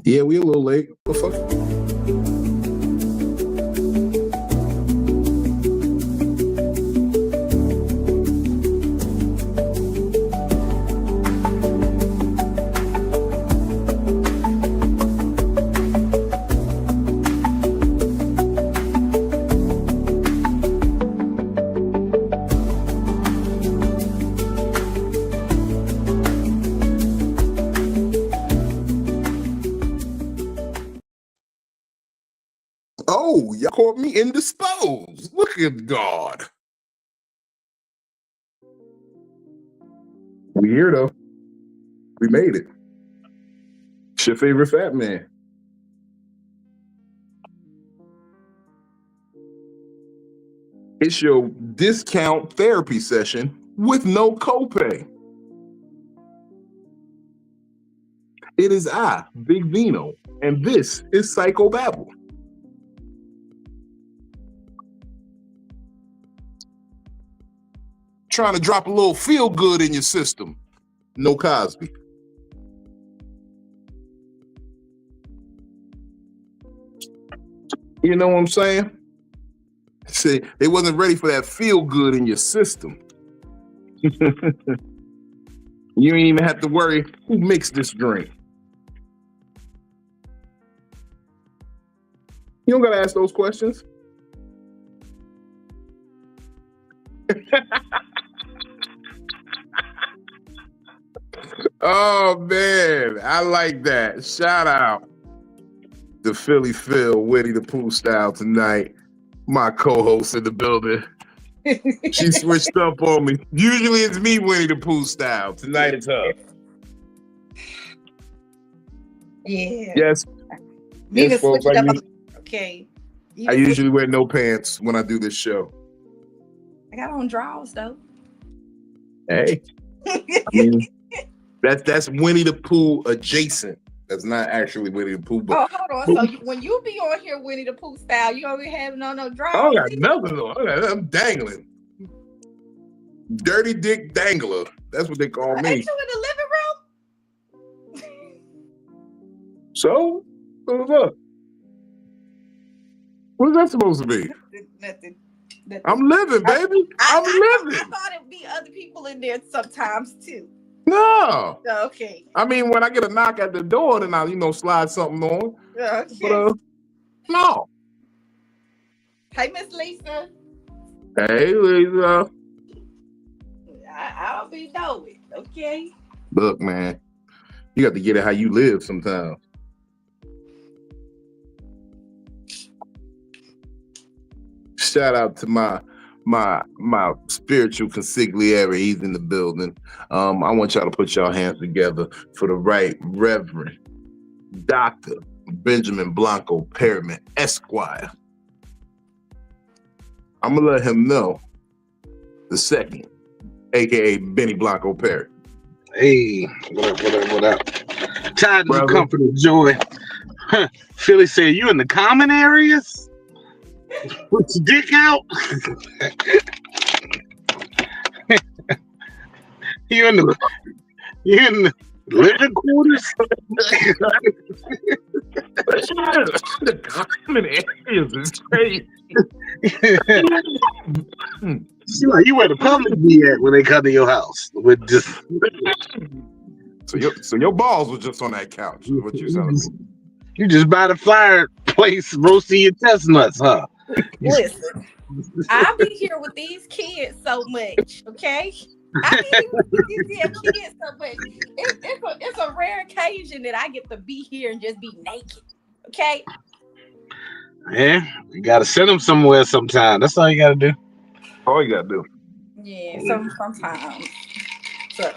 Yeah, we a little late. What the fuck? Oh, y'all caught me indisposed. Look at God. We here though. We made it. It's your favorite fat man. It's your discount therapy session with no copay. It is I, Big Vino, and this is Psycho-Babble. Trying to drop a little feel good in your system. No Cosby. You know what I'm saying? See, they wasn't ready for that feel good in your system. You ain't even have to worry who mixed this drink. You don't gotta ask those questions. Oh man, I like that. Shout out to Philly Phil, Winnie the Pooh style tonight. My co-host in the building. She switched up on me. Usually it's me, Winnie the Pooh style. Tonight it's her. Yeah. Yes. Yes, folks. Okay. I usually wear no pants when I do this show. I got on drawers though. Hey. I mean, that's Winnie the Pooh adjacent. That's not actually Winnie the Pooh. But hold on. So when you be on here Winnie the Pooh style, you don't be having on no drawers. I got nothing on. I'm dangling. Dirty dick dangler. That's what they call me. Ain't you in the living room? So, look. What's that supposed to be? Nothing. I'm living, baby. I'm living. I thought it'd be other people in there sometimes too. No. Okay. I mean, when I get a knock at the door, then I'll, slide something on. Okay. But, no. Hey, Miss Lisa. Hey, Lisa. I'll be knowing, okay? Look, man, you got to get it how you live sometimes. Shout out to my spiritual consigliere. He's in the building. I want y'all to put y'all hands together for the Right Reverend Dr. Benjamin Blanco Perriman, Esquire. I'm gonna let him know the second, aka Benny Blanco Perry. Hey, what up? Tidings of comfort and joy. Philly said, you in the common areas? Put your dick out? You in the living quarters? The common areas is crazy. You where the public be at when they come to your house with just. So your balls were just on that couch. What you telling me? You just by the fireplace roasting your chestnuts, huh? Listen, I be here with these kids so much, okay? I be here with these kids so much. It's a rare occasion that I get to be here and just be naked, okay? Yeah, you gotta send them somewhere sometime. That's all you gotta do. All you gotta do. Yeah, sometimes. So.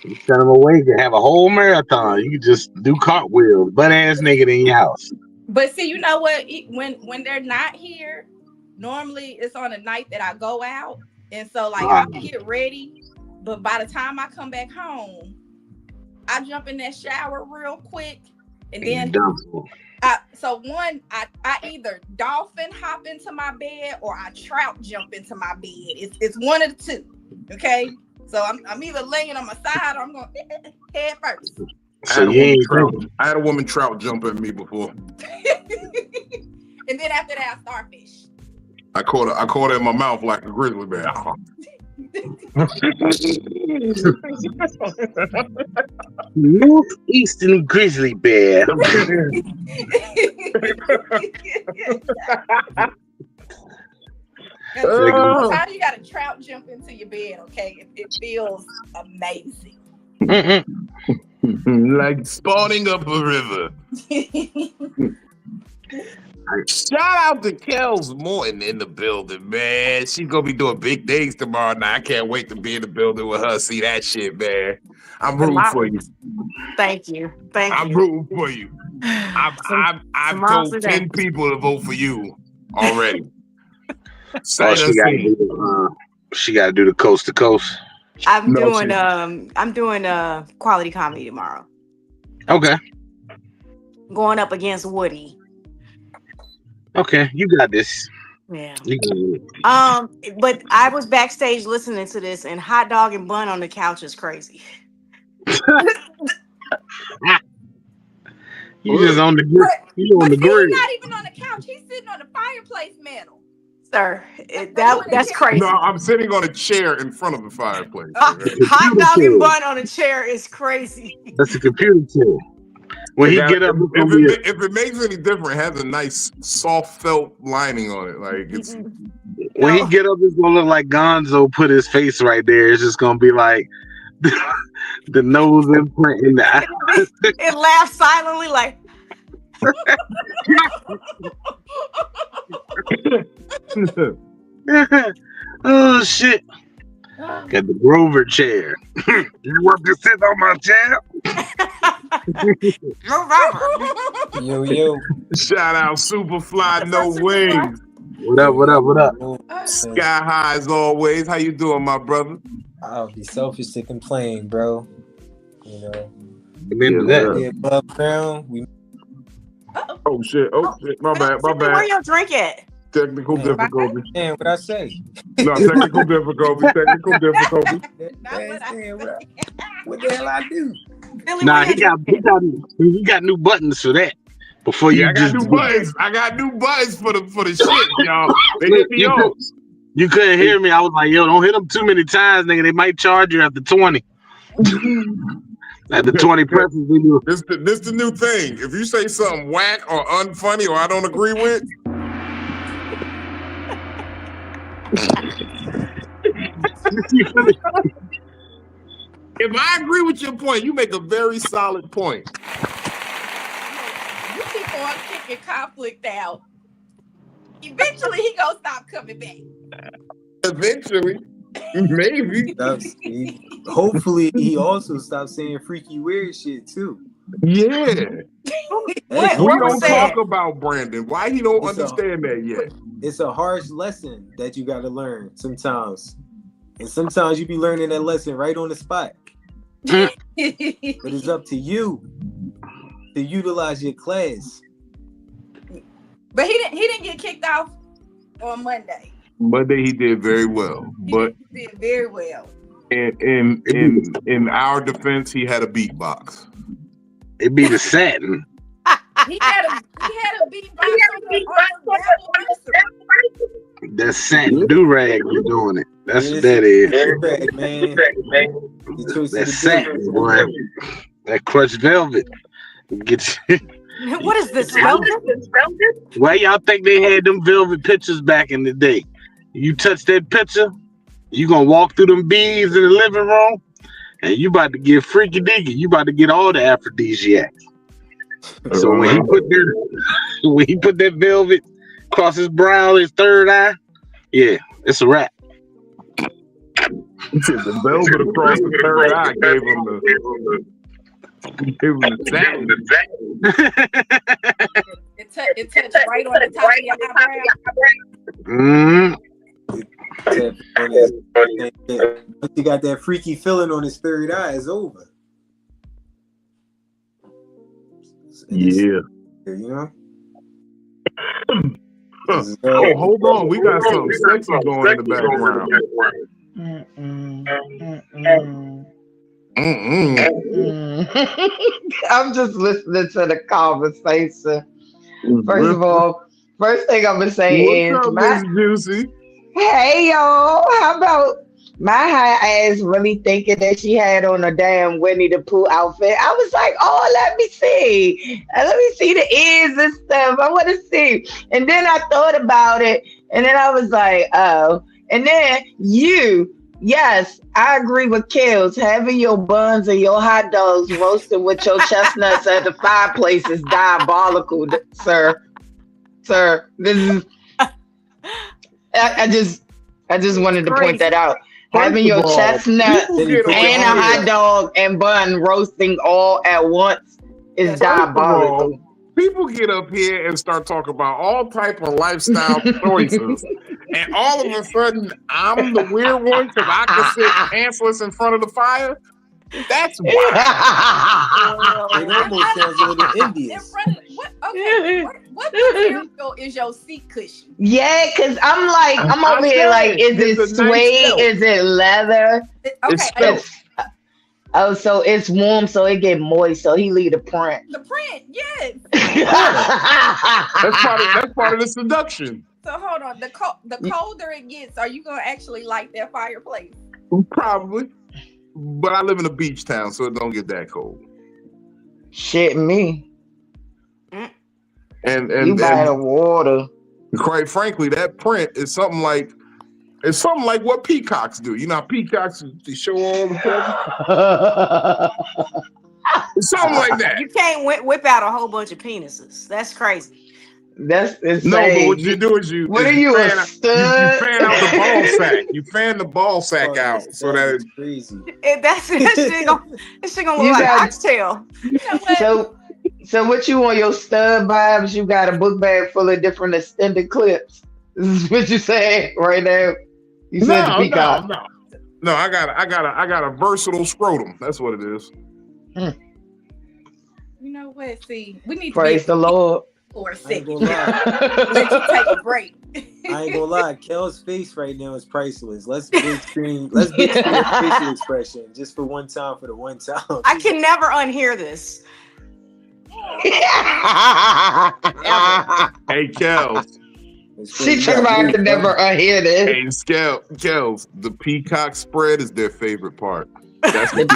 You send them away, you can have a whole marathon. You can just do cartwheels, butt ass naked in your house. But see, you know what? When they're not here, normally it's on a night that I go out, and so I'll get ready. But by the time I come back home, I jump in that shower real quick, and then I either dolphin hop into my bed or I trout jump into my bed. It's one of the two. Okay. So I'm either laying on my side or I'm going head first. So you ain't I had a woman trout jump at me before. And then after that, starfish. I caught her in my mouth like a grizzly bear. Northeastern grizzly bear. Sometimes you got a trout jump into your bed, okay? It feels amazing. Like spawning up a river. Shout out to Kels Morton in the building, man. She's gonna be doing big things tomorrow night. I can't wait to be in the building with her. See that shit, man. I'm rooting for you. Thank you. I'm rooting for you. I've told 10 people to vote for you already. So she got to do the coast to coast. I'm doing quality comedy tomorrow. Okay. Going up against Woody. Okay, you got this. Yeah. You got it. But I was backstage listening to this, and hot dog and bun on the couch is crazy. You just on the grill. He's not even on the couch. He's sitting on the fireplace mantle. Sir, that's crazy. No, I'm sitting on a chair in front of the fireplace. Hot dog and bun on a chair is crazy. That's a computer chair. When he get up, if it makes any difference, it has a nice soft felt lining on it. Like it's when he get up, it's gonna look like Gonzo put his face right there. It's just gonna be like the nose imprint in the eye. It laughs silently like. Oh shit! Got the Grover chair. You want to sit on my chair? Yo. Shout out Superfly, no wings. What up? Sky high as always. How you doing, my brother? I'll be selfish to complain, bro. You know. Yeah, above ground. Oh shit! My bad. Where your drink at? Technical difficulty. Damn, what I say? No, technical difficulty. What the hell I do? Billy, nah, he got new buttons for that. Before you, I got new buttons. I got new buttons for the shit, y'all. They hit me off. You couldn't hear me. I was like, yo, don't hit them too many times, nigga. They might charge you after 20. After 20 presses, we do. This the new thing. If you say something whack or unfunny or I don't agree with. If I agree with your point, you make a very solid point. You keep on kicking conflict out. Eventually, he gonna stop coming back. Eventually, maybe. Hopefully, he also stops saying freaky weird shit too. Yeah. What We don't was that? talk about Brandon. Why he don't understand that yet? It's a harsh lesson that you got to learn sometimes. And sometimes you be learning that lesson right on the spot. But it's up to you to utilize your class. But he didn't get kicked off on Monday. Monday he did very well. But He did very well. in our defense, he had a beatbox. It be the satin. He had a beatbox on the That satin do-rag, you're doing it. That's what that is. That satin, boy. That crushed velvet. Get you. What is this? Velvet? Why y'all think they had them velvet pictures back in the day? You touch that picture, you gonna walk through them bees in the living room, and you about to get freaky deaky. You about to get all the aphrodisiacs. So when he put that velvet across his brow, his third eye, yeah, it's a wrap. The velvet across the third eye gave him the satin. It touched right on the top of your eyebrow. Once you got that freaky feeling on his third eye, it's over. Yeah. You know? Oh, hold on. We got something sexy going in the background. I'm just listening to the conversation. First of all, first thing I'm gonna say What's is up, Miss Juicy? hey y'all, how about my high ass really thinking that she had on a damn Winnie the Pooh outfit? I was like, oh, let me see. Let me see the ears and stuff. I want to see. And then I thought about it, and then I was like, oh. And then yes, I agree with Kills. Having your buns and your hot dogs roasted with your chestnuts at the fireplace is diabolical, sir. Sir, this is. I just wanted to point that out. Having your chestnuts and a hot dog and bun roasting all at once is diabolical. People get up here and start talking about all type of lifestyle choices, and all of a sudden, I'm the weird one because I can sit pantsless in front of the fire. That's wild. It almost sounds a little envious. What material is your seat cushion? Yeah, because I'm over here like, is it suede? Is it leather? Okay. Oh, so it's warm, so it get moist, so he leave the print. The print, yes. That's part of the seduction. So hold on, the colder it gets, are you gonna actually light that fireplace? Probably. But I live in a beach town, so it don't get that cold. Shit, me. And you by the water. Quite frankly, that print is something like what peacocks do. You know how peacocks they show all the feathers? Something like that. You can't whip out a whole bunch of penises. That's crazy. That's insane. No, but what you do is you fan out the ball sack. You fan the ball sack out so that it's crazy. That shit gonna look like oxtail. So what you on your stud vibes? You got a book bag full of different extended clips. This is what you saying right now. You said the peacock. No, I got a versatile scrotum. That's what it is. You know what? See, we need praise the Lord. For a second. Let you take a break. I ain't gonna lie, Kel's face right now is priceless. Let's big screen your facial expression just for one time, for the one time. I can never unhear this. Hey, Kels. She talking about I can never unhear this. Hey, Kels, the peacock spread is their favorite part. That's the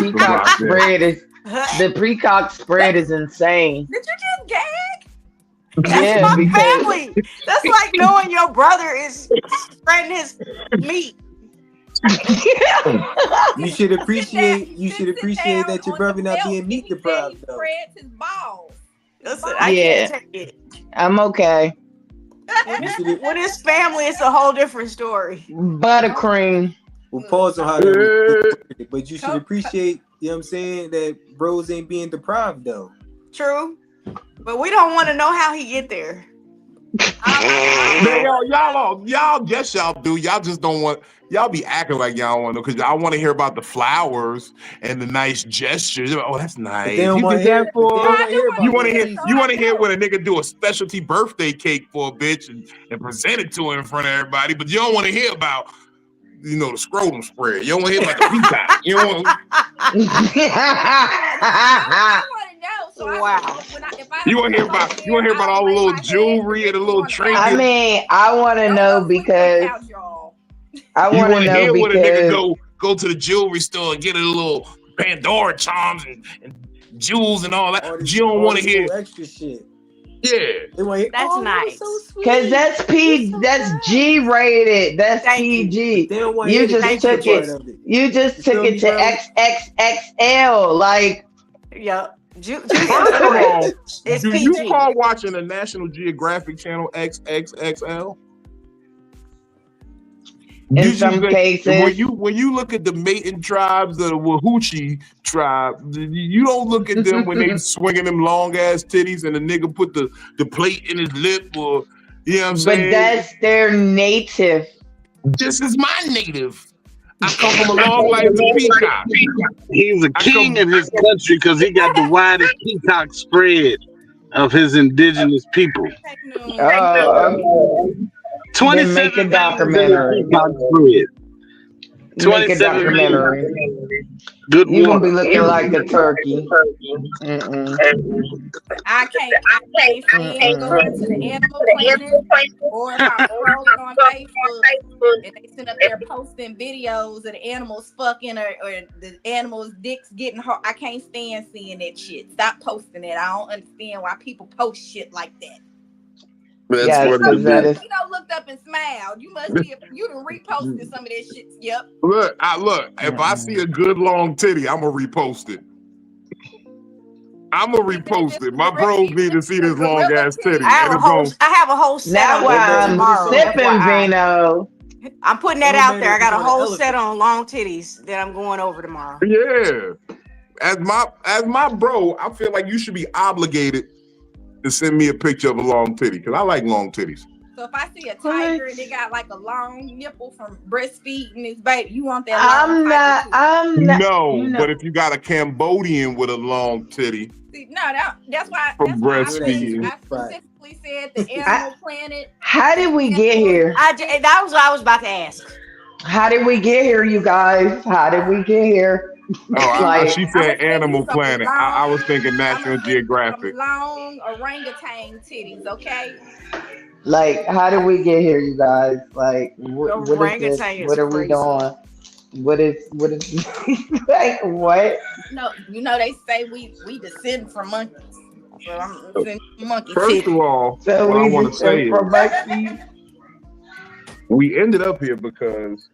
peacock spread is insane. Did you just gag? That's my family. That's like knowing your brother is spreading his meat. You should appreciate that your brother not being meat deprived though. Spreads his balls. Listen, I can't take it. I'm okay. When it's family, it's a whole different story. Buttercream. Well, pause on how that, but you should appreciate, you know what I'm saying, that bros ain't being deprived though. True. But we don't want to know how he get there. Y'all, yes, y'all do. Y'all just don't want. Y'all be acting like y'all want to, because y'all want to hear about the flowers and the nice gestures. Oh, that's nice. You want to hear when a nigga do a specialty birthday cake for a bitch and present it to her in front of everybody, but you don't want to hear about, you know, the scrotum spread. You don't want to hear about the peacock. You don't want. Wow. You want to hear about all the little jewelry and the little trinkets? I mean, I want to know because I want to know hear because when a nigga go to the jewelry store and get a little Pandora charms and jewels and all that. But you don't want to hear extra shit. Yeah, that's nice. Because that's G rated. That's PG. You just took it. You just took it to XXXL. Like, yeah. Do you call watching the National Geographic channel XXXL? In some cases, when you look at the mating tribes of the Wahoochee tribe, you don't look at them when they swinging them long ass titties and the nigga put the plate in his lip, or you know what I'm saying? But that's their native. This is my native. I come from a long life of peacock. He's a king in his country because he got the widest peacock spread of his indigenous people. 27 making documentary. Peacock spread. Make a 27 documentary. million. Good You gonna be water. looking like a turkey. Mm-mm. I can't stand going to the Animal Planet, or if I'm scrolling on Facebook and they send up there posting videos of the animals fucking or the animals' dicks getting hard. I can't stand seeing that shit. Stop posting it. I don't understand why people post shit like that. That's Yes, what because it that is. is. Looked up and smiled. You must be you done reposted some of that shit. Yep. Look. If I see a good long titty, I'm gonna repost it. I'm gonna repost it. My bros need to see this long ass titty, I and it's going. have a whole set Now on while titties I'm tomorrow. sipping FYI. vino. I'm putting that Don't out matter there. I if got a you want whole an set elephant. on long titties that I'm going over tomorrow. Yeah. As my bro, I feel like you should be obligated to send me a picture of a long titty because I like long titties. So if I see a tiger and they got like a long nipple from breastfeeding his baby, you want that long tiger too. I'm not. No, but if you got a Cambodian with a long titty See, no, that's why from I breastfeeding. specifically said the Animal Planet. How did we get here? That was what I was about to ask. How did we get here, you guys? How did we get here? Oh, she said I'ma Animal send you Planet. something I was thinking I'ma National send you Geographic. some long orangutan titties, okay? Like, how did we get here, you guys? Like, what is this? Orangutan What are we crazy. doing? What is like what? No, they say we descend from monkeys. So I'm sending monkey First titties. of all, So what I we want to say from is monkeys. we ended up here because.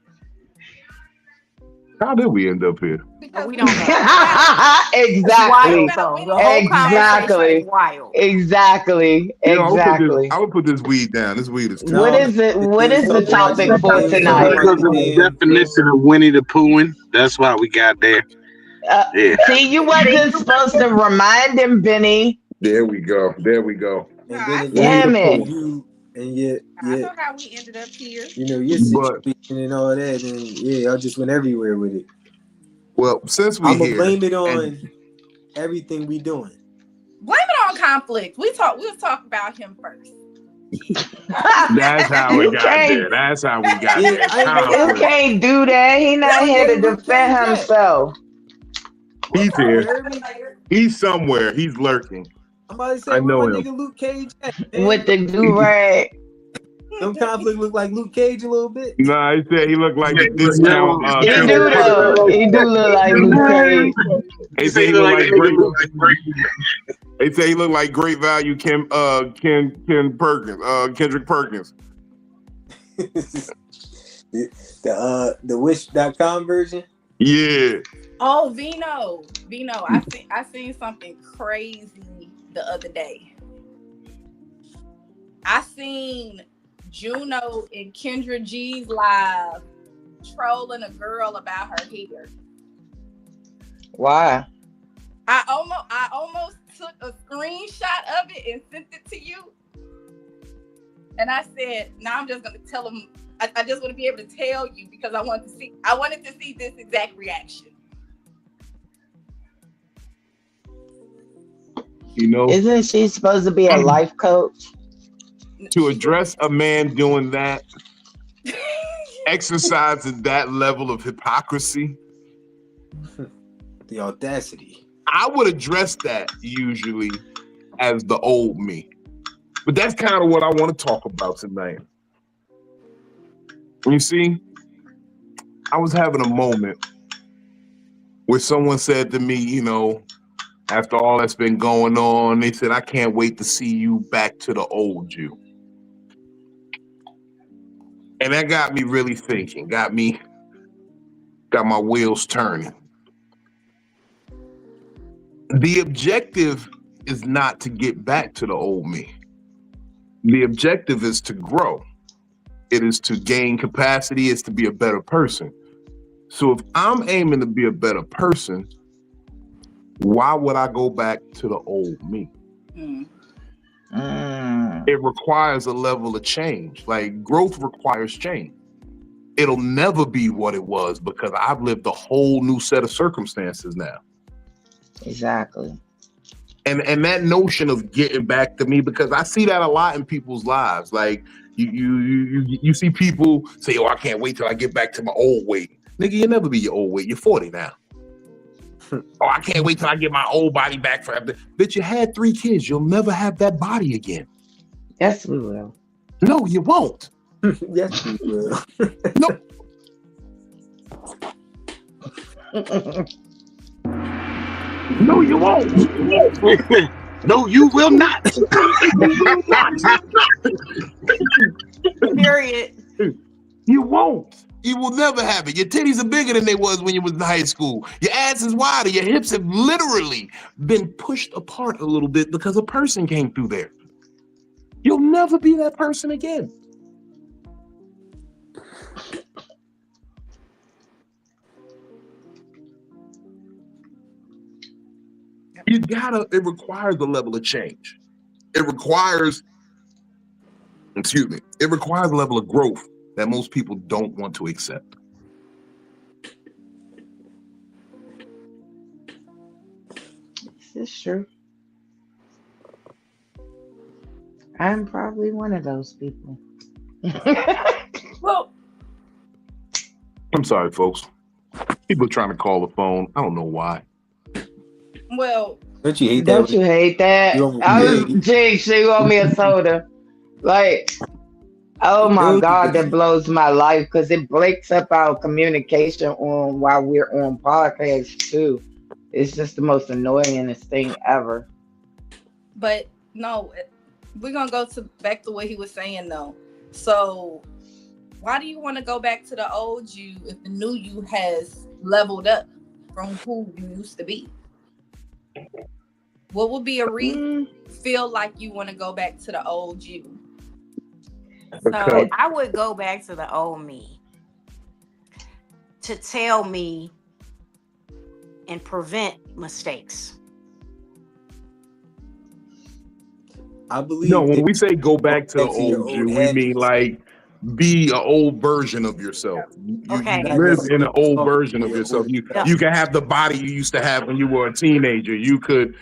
How did we end up here? Because We don't know. Exactly. Wild, though. The whole conversation is wild. Exactly. I would put this weed down. This weed is too. What is it? What is the topic for tonight? Because of the definition of Winnie the Pooh, that's why we got there. Yeah. See, you wasn't supposed to remind him, Benny. There we go. And then Damn it. you and yet, I know how we ended up here. your situation and all that, and I just went everywhere with it. Well, since we I'm gonna here, blame it on everything we doing. Blame it on conflict. We was talking about him first. that's how we got there. That's how we got there. You can't do that. He not here to defend himself. He's here. He's somewhere. He's lurking. I'm about to say, I know where my him. nigga Luke Cage at, man? With the do-rag. Them conflict look like Luke Cage a little bit. Nah, he said he looked like the discount. He do though. He do look like Luke Cage. They say he look like great. They say he looked like great value. Ken Perkins. Kendrick Perkins. the Wish.com version. Yeah. Oh, Vino. I seen something crazy the other day. I seen Juno and Kendra G's live trolling a girl about her hair. Why? I almost took a screenshot of it and sent it to you. And I said, now I'm just gonna tell them. I just want to be able to tell you because I wanted to see this exact reaction. You know, Isn't she supposed to be a life coach? to address a man doing that, exercising that level of hypocrisy, The audacity. I would address that usually as the old me. But that's kind of what I want to talk about tonight. You see, I was having a moment where someone said to me, after all that's been going on, they said, I can't wait to see you back to the old you. And that got me really thinking, got my wheels turning. The objective is not to get back to the old me. The objective is to grow. It is to gain capacity. It's to be a better person. So if I'm aiming to be a better person, why would I go back to the old me? It requires a level of change. Like growth requires change. It'll never be what it was because I've lived a whole new set of circumstances now. Exactly. And that notion of getting back to me, because I see that a lot in people's lives. Like you see people say, "Oh, I can't wait till I get back to my old weight." Nigga, you'll never be your old weight. You're 40 now. Oh, I can't wait till I get my old body back forever. Bitch, you had 3 kids. You'll never have that body again. Yes, we will. No, you won't. Yes, we will. No. No, you won't. No, you will not. Period. You won't. You will never have it. Your titties are bigger than they was when you was in high school. Your ass is wider. Your hips have literally been pushed apart a little bit because a person came through there. You'll never be that person again. It requires a level of change. It requires a level of growth that most people don't want to accept. This is true. I'm probably one of those people. Well, I'm sorry, folks. People are trying to call the phone. I don't know why. well, Don't you hate Don't that? you hate that? She want me a soda. Like, oh my God, that blows my life because it breaks up our communication on while we're on podcasts too. It's just the most annoyingest thing ever. but no, we're gonna go back to what he was saying though. So why do you want to go back to the old you if the new you has leveled up from who you used to be? What would be a reason you feel like you want to go back to the old you? So I would go back to the old me to tell me and prevent mistakes. I believe. No, when we say go back to the Back to your old you, old we habits. mean like be an old version of yourself. You Okay. live in an old version of yourself. You can have the body you used to have when you were a teenager. You could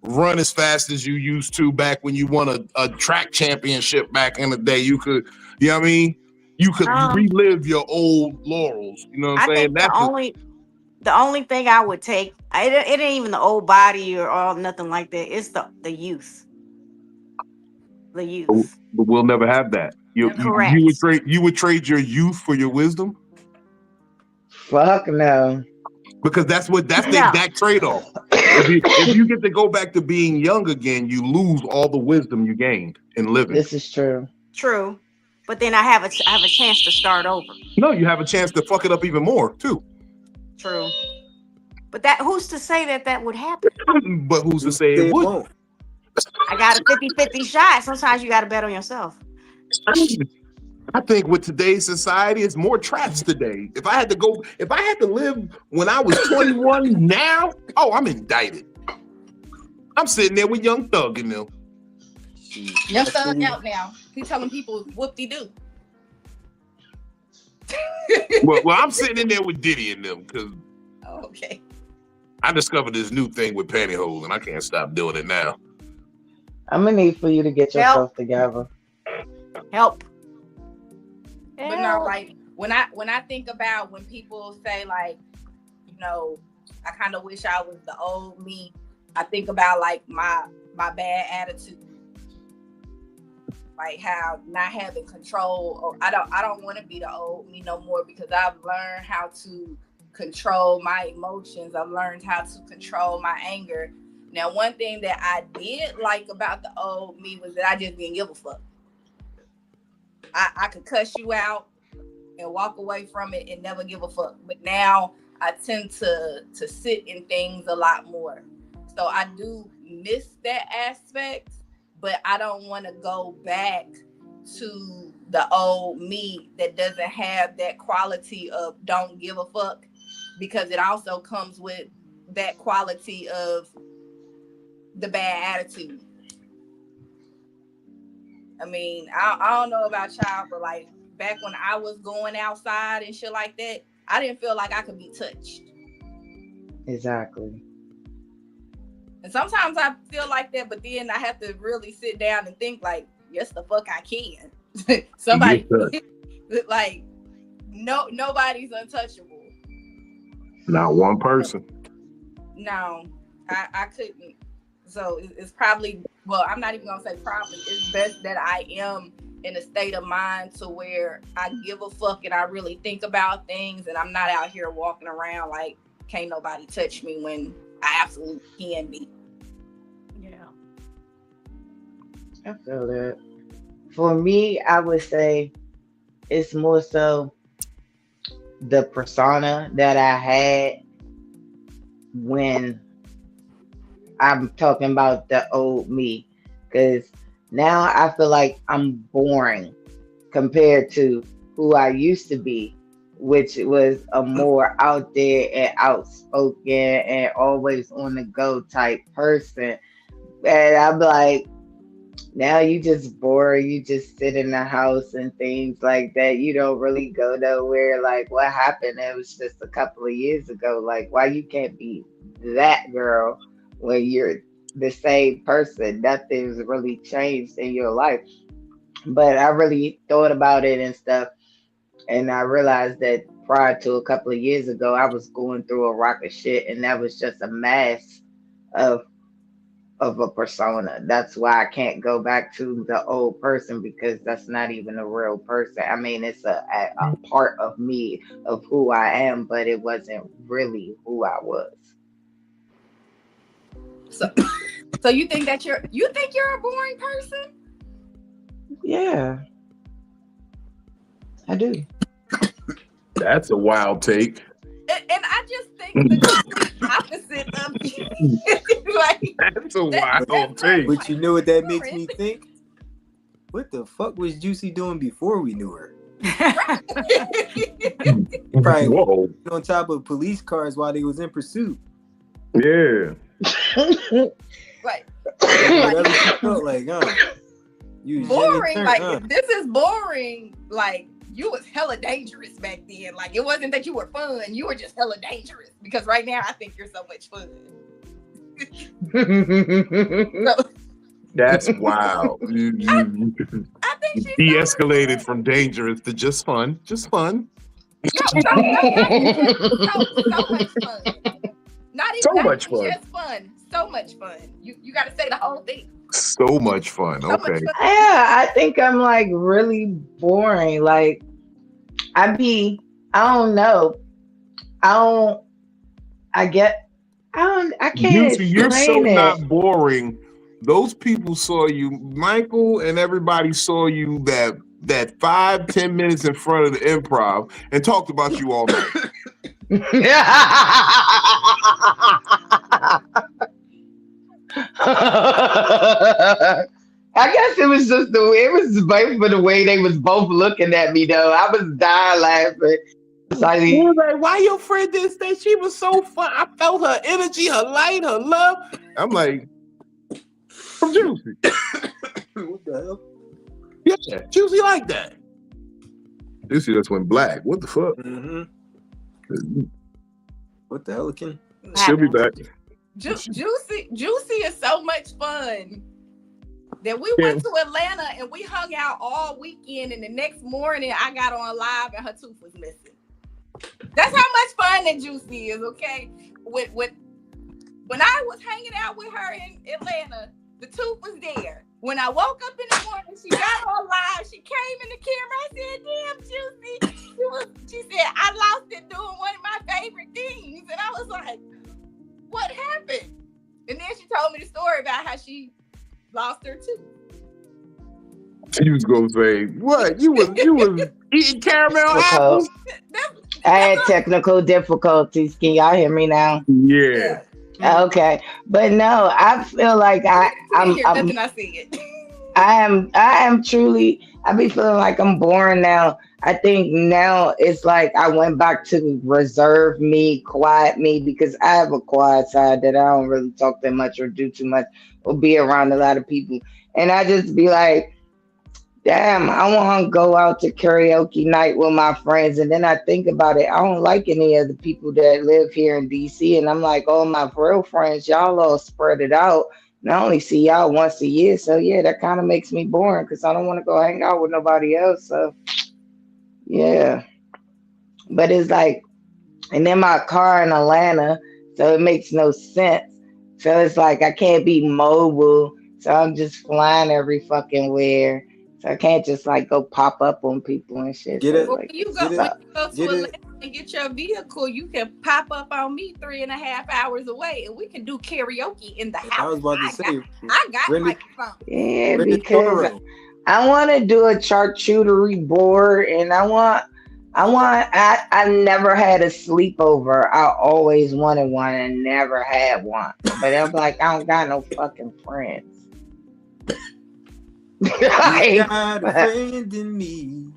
run as fast as you used to back when you won a track championship back in the day. You could, you know what I mean? You could relive your old laurels. You know what I'm saying? Think the only thing I would take, it ain't even the old body or all nothing like that. It's the youth. The youth. But we'll never have that. Correct. You would trade your youth for your wisdom? Fuck no. Because that's the exact trade-off. If you get to go back to being young again, you lose all the wisdom you gained in living. This is true. True. But then I have a chance to start over. No, you have a chance to fuck it up even more too. True. But who's to say that would happen? But who's to say it won't? I got a 50-50 shot. Sometimes you got to bet on yourself. I think with today's society, it's more traps today. If I had to live when I was 21 now, I'm indicted. I'm sitting there with Young Thug and them. Young Thug out now. He's telling people whoop-de-doo. well, I'm sitting in there with Diddy and them because okay. I discovered this new thing with pantyhose and I can't stop doing it now. I'm gonna need for you to get yourself together. Help. But no, like when I think about when people say like, you know, I kind of wish I was the old me. I think about like my bad attitude, like how not having control. Or I don't want to be the old me no more because I've learned how to control my emotions. I've learned how to control my anger. Now, one thing that I did like about the old me was that I just didn't give a fuck. I could cuss you out and walk away from it and never give a fuck. But now I tend to sit in things a lot more. So I do miss that aspect, but I don't want to go back to the old me that doesn't have that quality of don't give a fuck, because it also comes with that quality of the bad attitude. I mean, I don't know about y'all, but like back when I was going outside and shit like that, I didn't feel like I could be touched. Exactly. And sometimes I feel like that, but then I have to really sit down and think like, yes, the fuck I can. Somebody like nobody's untouchable. Not one person. No, I couldn't. So it's probably, well, I'm not even gonna say probably. It's best that I am in a state of mind to where I give a fuck and I really think about things, and I'm not out here walking around like can't nobody touch me when I absolutely can be. Yeah. I feel that. For me, I would say it's more so the persona that I had when I'm talking about the old me. Because now I feel like I'm boring compared to who I used to be, which was a more out there and outspoken and always on the go type person. And I'm like, now you just bored. You just sit in the house and things like that. You don't really go nowhere. Like, what happened? It was just a couple of years ago. Like, why you can't be that girl when you're the same person? Nothing's really changed in your life. But I really thought about it and stuff. And I realized that prior to a couple of years ago, I was going through a rock of shit. And that was just a mask of a persona. That's why I can't go back to the old person, because that's not even a real person. I mean, it's a part of me, of who I am, but it wasn't really who I was. So you think that you're a boring person? Yeah, I do. That's a wild take. And I just think the complete opposite of you. Like, That's a wild take. But you know what that makes me think? What the fuck was Juicy doing before we knew her? Probably Whoa. on top of police cars while they was in pursuit. Yeah. Like, Whatever she felt like, you was boring. turned, Like, this is boring. Like, you was hella dangerous back then. Like, it wasn't that you were fun. You were just hella dangerous. Because right now, I think you're so much fun. So, That's wild. I think she's De-escalated from dangerous to just fun. Just fun. so much fun. Not even So that, much fun. just fun. So much fun. You got to say the whole thing. So much fun. So much Okay. fun. Yeah, I think I'm like really boring. Like, I don't know. I can't You're so explain it. not boring. Those people saw you, Michael, and everybody saw you that 5-10 minutes in front of the Improv and talked about you all night. I guess it was just it was both for the way they was both looking at me though. I was dying laughing. It's like, He was like, why your friend didn't say she was so fun? I felt her energy, her light, her love. I'm like, from Juicy. What the hell? Yeah, Juicy like that. Juicy just went black. What the fuck? Mm-hmm. What the hell, Ken? She'll be back. Juicy is so much fun that we went to Atlanta and we hung out all weekend, and the next morning I got on live and her tooth was missing. That's how much fun that Juicy is, okay? When I was hanging out with her in Atlanta, the tooth was there. When I woke up in the morning, she got on live, she came in the camera, I said, damn, Juicy. She said, I lost it doing one of my favorite things. And I was like, what happened? And then she told me the story about how she lost her tooth. She was gonna say, what? You was eating caramel apples? I had technical difficulties. Can y'all hear me now? Yeah. Okay, but no, I feel like I'm nothing. I see it. I am truly. I be feeling like I'm boring now. I think now it's like I went back to reserve me, quiet me, because I have a quiet side that I don't really talk that much or do too much or be around a lot of people, and I just be like, damn, I want to go out to karaoke night with my friends. And then I think about it. I don't like any of the people that live here in DC. And I'm like, oh, my real friends, y'all all spread it out. And I only see y'all once a year. So, yeah, that kind of makes me boring because I don't want to go hang out with nobody else. So, yeah. But it's like, and in my car in Atlanta, so it makes no sense. So it's like I can't be mobile, so I'm just flying every fucking where. So I can't just like go pop up on people and shit. Get So it. it's Well, like, when you go to Get Atlanta it. and get your vehicle, you can pop up on me 3.5 hours away, and we can do karaoke in the house. I was about to say, I got rent it, microphone. yeah, rent it because Toro. I want to do a charcuterie board, and I never had a sleepover. I always wanted one and never had one. But I'm like, I don't got no fucking friends. You Like, got a friend in me.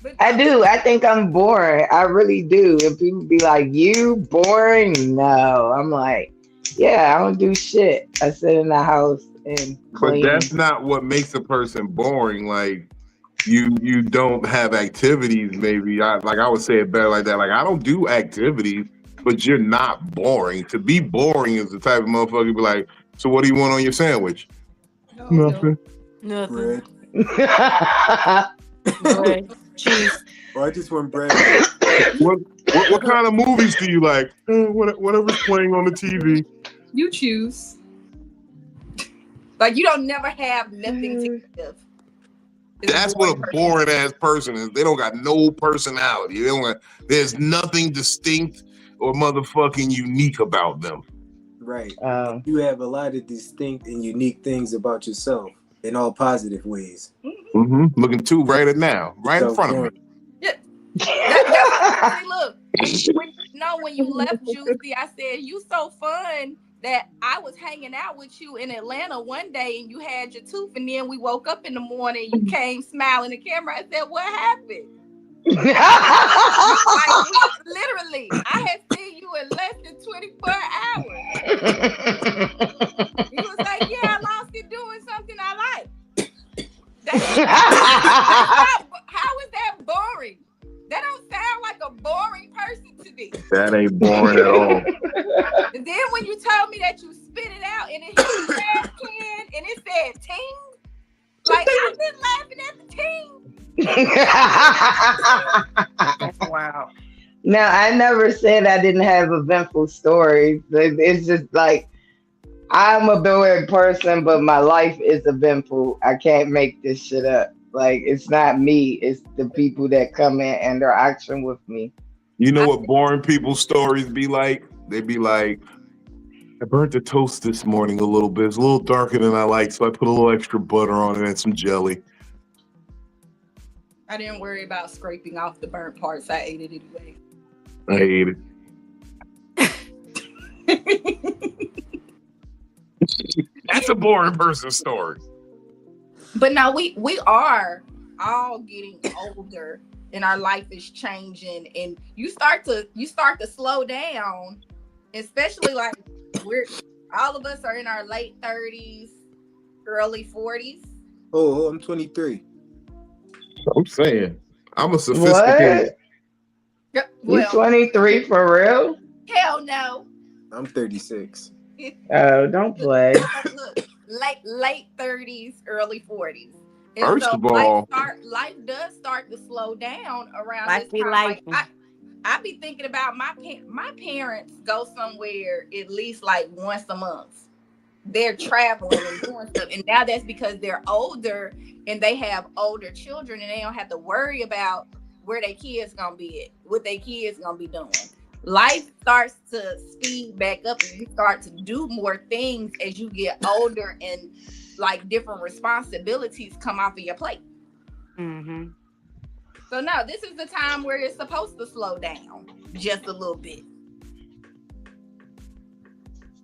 But I do. I think I'm boring. I really do. And people be like, you boring? No. I'm like, yeah, I don't do shit. I sit in the house and But clean. that's not what makes a person boring. Like you don't have activities. Maybe I would say it better like that. Like I don't do activities, but you're not boring. To be boring is the type of motherfucker who be like, so what do you want on your sandwich? no. Nothing. Nothing. Bread. Bread, cheese. Oh, I just want bread. What kind of movies do you like? Whatever's playing on the TV. You choose. Like you don't never have nothing to give. That's what a boring ass person is. They don't got no personality. They don't got, there's nothing distinct or motherfucking unique about them. Right. You have a lot of distinct and unique things about yourself in all positive ways. Mm-hmm. Looking too right at now, right in So, front of me. See, look, when you left Juicy, I said you so fun that I was hanging out with you in Atlanta one day and you had your tooth, and then we woke up in the morning, you came smiling the camera. I said, what happened? Like, literally, I had seen you in less than 24 hours. He was like, yeah, I lost it doing something I like. How is that boring? That don't sound like a boring person to me. That ain't boring at all. And then when you told me that you spit it out and it hit the trash can and it said ting, like I've been laughing at the ting. That's wild. No, I never said I didn't have eventful stories. It's just like I'm a boring person, but my life is eventful. I can't make this shit up. Like it's not me, it's the people that come in and they're action with me. You know what boring people's stories be like? They be like, I burnt the toast this morning a little bit. It's a little darker than I like, so I put a little extra butter on it and some jelly. I didn't worry about scraping off the burnt parts. I ate it anyway. I hate it. That's a boring person's story. But now we are all getting older and our life is changing, and you start to slow down, especially like all of us are in our late 30s, early 40s. Oh, I'm 23. I'm saying, I'm a sophisticated. What? Well, You 23 for real? hell no. I'm 36. Oh, don't play. Look, late 30s, early 40s. And First so of all, life does start to slow down around Life this be time. life. Like, I be thinking about my parents go somewhere at least like once a month. They're traveling and doing stuff, and now that's because they're older and they have older children, and they don't have to worry about where their kids gonna be at, what their kids gonna be doing. Life starts to speed back up, and you start to do more things as you get older, and like different responsibilities come off of your plate. Mm-hmm. So no, this is the time where it's supposed to slow down just a little bit.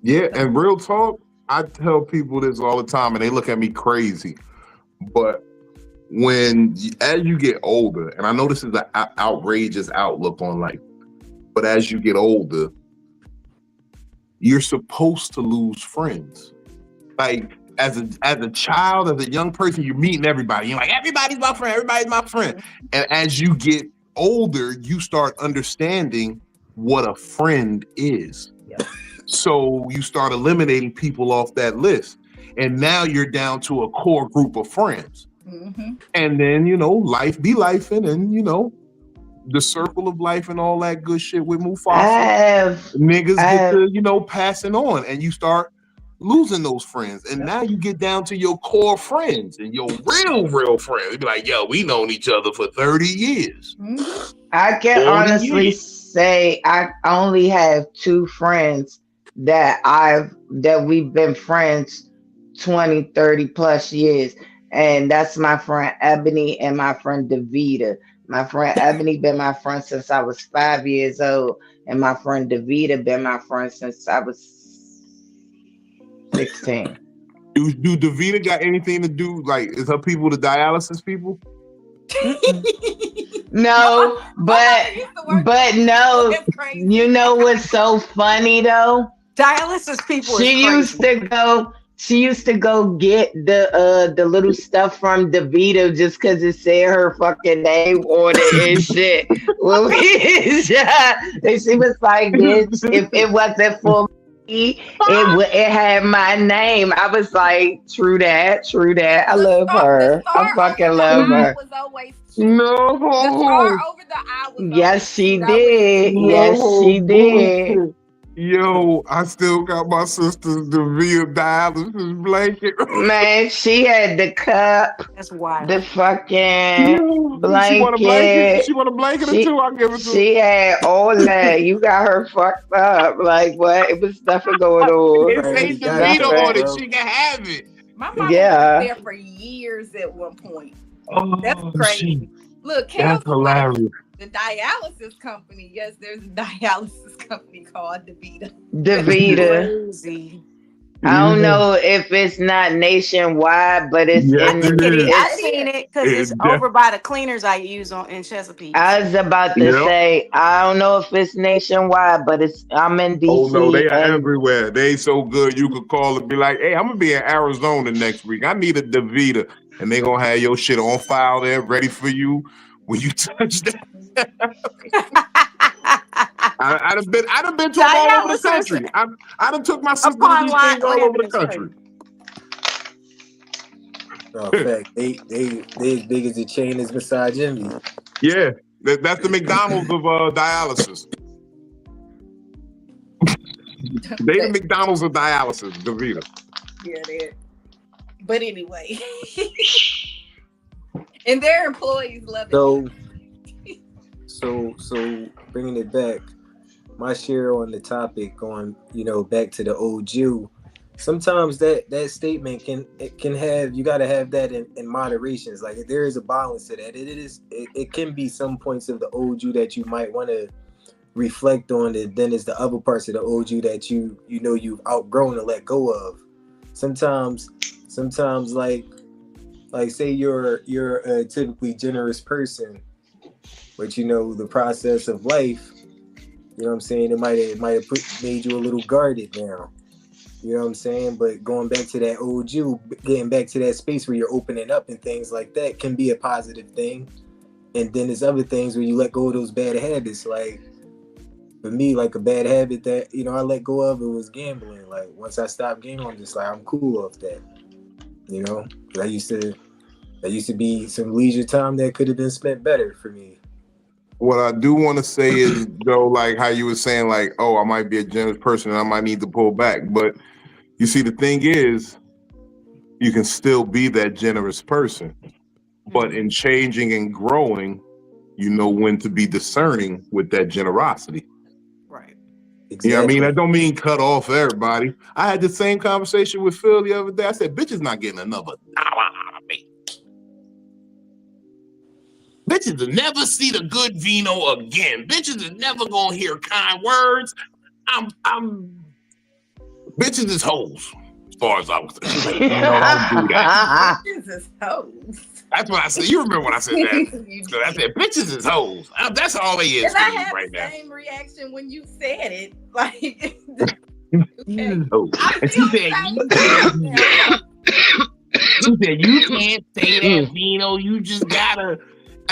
yeah, and real talk, I tell people this all the time, and they look at me crazy. But as you get older, and I know this is an outrageous outlook on life, but as you get older, you're supposed to lose friends. Like as a child, as a young person, you're meeting everybody. You're like, everybody's my friend, everybody's my friend. And as you get older, you start understanding what a friend is. Yep. So you start eliminating people off that list. And now you're down to a core group of friends. Mm-hmm. And then, life be lifing, and, the circle of life and all that good shit with I Mufasa, have. niggas I get have. to, you know, passing on, and you start losing those friends. And now you get down to your core friends and your real friends. You be like, yo, we known each other for 30 years. I can 40 honestly years. say I only have 2 friends that we've been friends 20, 30 plus years. And that's my friend Ebony and my friend Davita. My friend Ebony been my friend since I was 5 years old, and my friend Davita been my friend since I was 16. Do Davita got anything to do? Like, is her people the dialysis people? No, but no, That's crazy. you know what's so funny though? Dialysis people is She crazy. used to go get the little stuff from DeVito just because it said her fucking name on it and shit. Well, and she was like, bitch, if it wasn't for me, it had my name. I was like, true that. I love her. I fucking love her. Was always No. the star over the eye was Yes, she always did. Yes, she did. Bullshit. Yo, I still got my sister's Davita dialysis blanket. Man, she had the cup, That's wild. the fucking blanket. She want a blanket? She want a blanket or two? I'll give it to her. She had all that. You got her fucked up. Like what? It was nothing going on. It say Davita on it. She can have it. My mama Yeah. was there for years at one point. Oh, That's crazy. shit. Look, That's hilarious. the dialysis company. Yes, there's a dialysis company called DaVita. Davita. Crazy. I don't know if it's not nationwide, but it's Yeah, in it is. I've seen it because it's over by the cleaners I use in Chesapeake. I was about to Yep. say, I don't know if it's nationwide, but I'm in DC. Oh no, they are and everywhere. They so good you could call and be like, hey, I'm gonna be in Arizona next week. I need a DaVita. And they gonna have your shit on file there, ready for you when you touch that. I'd have been to them all over the country. I done took my sister to these things all over the country. No, fact, they as big as the chain is Massage Envy. Yeah, that's the McDonald's of dialysis. They the McDonald's of dialysis, DaVita. Yeah, that. But anyway, and their employees love it. So bringing it back, my share on the topic, going back to the old Jew. Sometimes that statement can have, you got to have that in moderation. It's like there is a balance to that. It can be some points of the old you that you might want to reflect on. It then is the other parts of the old you that you've outgrown to let go of. Sometimes like say you're a typically generous person, but the process of life, you know what I'm saying, it might have made you a little guarded now. You know what I'm saying? But going back to that old you, getting back to that space where you're opening up and things like that can be a positive thing. And then there's other things where you let go of those bad habits. Like for me, like a bad habit that, I let go of, it was gambling. Like once I stopped gambling, I'm just like, I'm cool off that. That used to be some leisure time that could have been spent better for me. What I do want to say is, though, like how you were saying, like, oh, I might be a generous person and I might need to pull back. But you see, the thing is, you can still be that generous person. But in changing and growing, you know when to be discerning with that generosity. Right. Exactly. You know what I mean? That don't mean cut off everybody. I had the same conversation with Phil the other day. I said, bitches not getting another $1 out of me. Bitches will never see the good vino again. Bitches is never gonna hear kind words. Bitches is hoes, as far as I was concerned. Don't do that. Bitches is hoes. That's what I said. You remember when I said that? Because I said bitches is hoes. That's all they is And I to me had right the now. same reaction when you said it. Like, okay. Oh. And she said, you can't say that, Vino. You just gotta.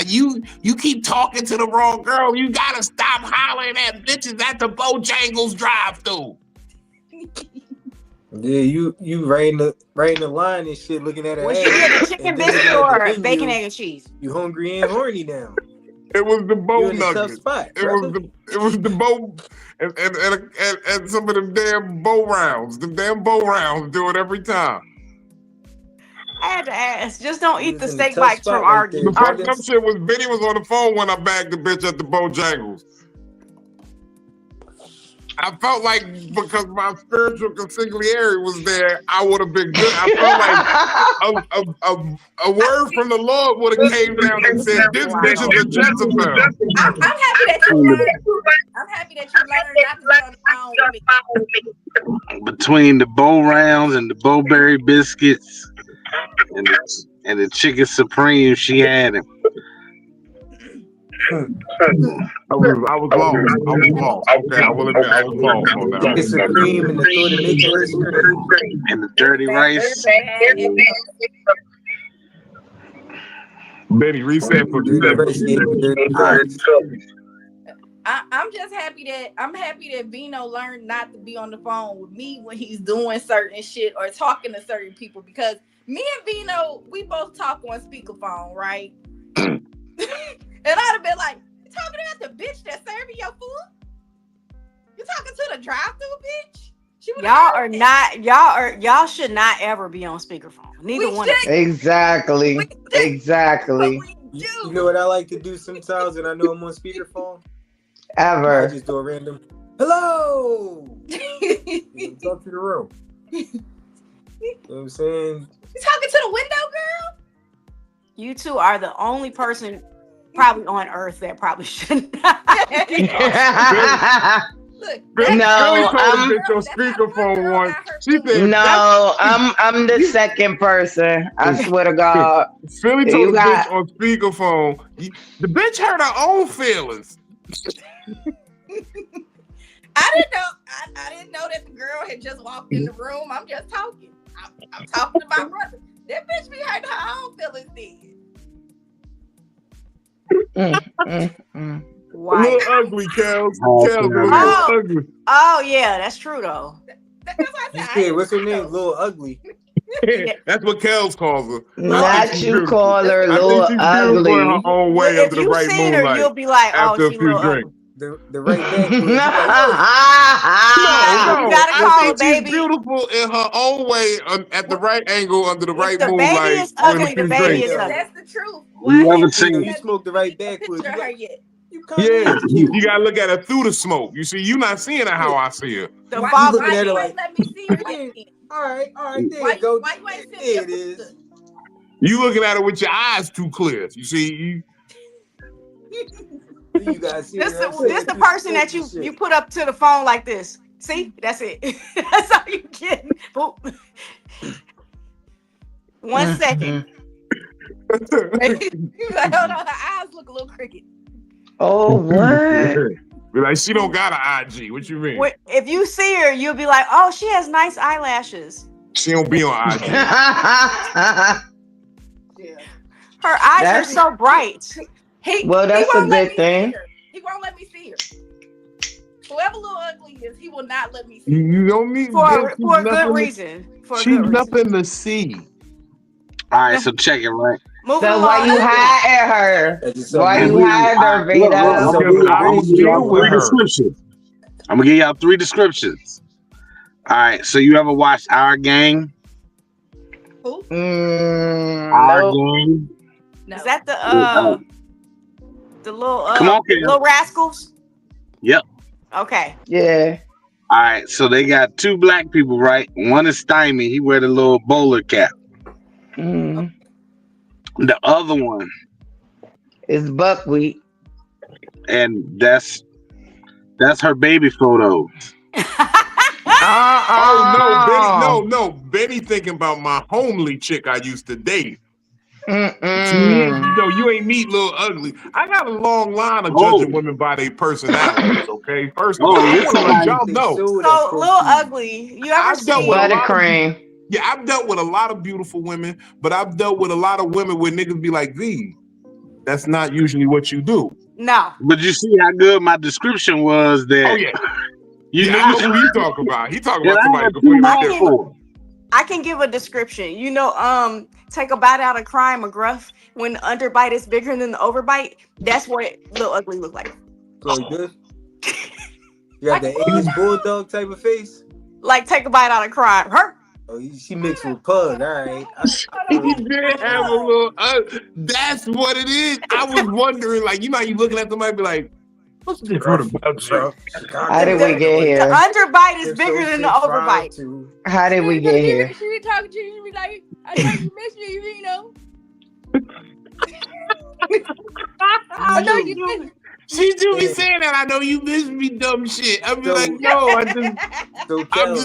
You keep talking to the wrong girl. You gotta stop hollering at bitches at the Bojangles drive-thru. Yeah, you writing the line and shit, looking at her When ass. she get a chicken and then biscuit looking at the or menu, bacon, egg, and cheese. You hungry and horny now. It was the bow You're in a tough nuggets. spot, It brother. was the bow and some of them damn bow rounds. The damn bow rounds do it every time. I had to ask. Just don't eat He the was in a steak tough bites spot from right arguing. there, The brother. fucked up shit was Benny was on the phone when I bagged the bitch at the Bojangles. I felt like because my spiritual consigliere was there, I would have been good. I felt like a word from the Lord would have came down and said, "This bitch is a Jezebel." I'm happy that you learned. I'm happy that you learned not to be on the phone with me. Between the bow rounds and the bowberry biscuits and the chicken supreme she had. I was lost. Okay, I will admit I was lost on that. Chicken supreme and the thought of making her scream. And the dirty rice. Benny, reset for Dirty rice gave her dirty rice. I'm just happy that Vino learned not to be on the phone with me when he's doing certain shit or talking to certain people, because me and Vino, we both talk on speakerphone, right? And I'd have been like, you talking about the bitch that's serving your food? You talking to the drive-through bitch? Y'all should not ever be on speakerphone. Neither one of you. Exactly. Exactly. You know what I like to do sometimes when I know I'm on speakerphone? I Ever. just do a random hello. And talk to the room. You know what I'm saying? You talking to the window, girl? You two are the only person probably on earth that probably should not. Look, No, Billy told the bitch on speakerphone once. She said, No, I'm the second person. I swear to God. Philly You told the got- bitch on speakerphone. The bitch hurt her own feelings. I didn't know that the girl had just walked in the room. I'm just talking. I'm talking to my brother. That bitch be hurting her own feelings then. A little ugly, Kels. Oh, Kels, a little oh. ugly. Oh yeah, that's true though. That's why I You said, said, what's her name? Little Ugly. That's what Kels calls her. Not she's you beautiful. call her I think little she's beautiful in her ugly. own way If under the you right seen her, moonlight you'll be like, oh, after a she few little drinks. ugly. The right backwards. You like, No, You gotta I call think her she's baby. beautiful in her own way at the right angle under the right If the baby moonlight is with a ugly, the few baby drinks. is ugly. that's the truth. You ever haven't seen- you you smoked the right backwards. picture You her like, yet? you kind Yeah, of cute. you gotta look at her through the smoke. You see, you not seeing her how I see her. The Why, father. looking why at you her ain't like, let me see her yet? then? All right, there Why you go. why you ain't send me There a it is. picture? You looking at her with your eyes too clear. You see, You guys see This what I'm saying? the person that you put up to the phone like this. See, that's it. That's all you get. Boop. 1 second. You like, hold on, her eyes look a little crooked. Oh, what? be like, she don't got an IG. What you mean? If you see her, you'll be like, oh, she has nice eyelashes. She don't be on IG. Yeah. Her eyes That's- are so bright. Well, that's he a won't let good me thing. see her. He won't let me see her. Whoever little ugly is, he will not let me see. You don't need For a good reason. For a She's good reason. nothing to see. All right, so check it, right? Moving So why along. you hiding her? That's just Why something you weird. hiding her, Look, look, Vito? So Because I don't crazy. deal with three her. descriptions. I'm gonna give y'all 3 descriptions. All right, so you ever watched Our Gang? Who? Our Nope. Gang. No. Is that the little Come on, kid. little rascals? Yep. Okay. Yeah. All right, so they got 2 black people, right? One is Stymie. He wear the little bowler cap. Mm. The other one, It's buckwheat. and that's her baby photo. Oh no, Benny thinking about my homely chick I used to date. No, you ain't neat, little ugly. I got a long line of judging women by their personalities. Okay, first of all, I just want y'all know. So little ugly. You ever I've dealt seen with a lot of Buttercream. Yeah, I've dealt with a lot of beautiful women, but I've dealt with a lot of women where niggas be like, V, that's not usually what you do. No. But you see how good my description was that. Oh yeah. You I know who he talking about. He talking about somebody completely different. I can give a description. You know, take a bite out of Crying McGruff when the underbite is bigger than the overbite. That's what Lil Ugly look like. Like this. You got the 80s bulldog type of face. Like take a bite out of Crying. Her. Oh, she mixed with Pug. All right. He did have a little. That's what it is. I was wondering, like, you know, you looking at somebody, be like, what's different about you? How did we get The here? underbite is bigger than the overbite. How did we get here? She be talking to you, she be like, I know you miss me, you know. I know you miss me. She do be saying that. I know you miss me, dumb shit. I be like, no,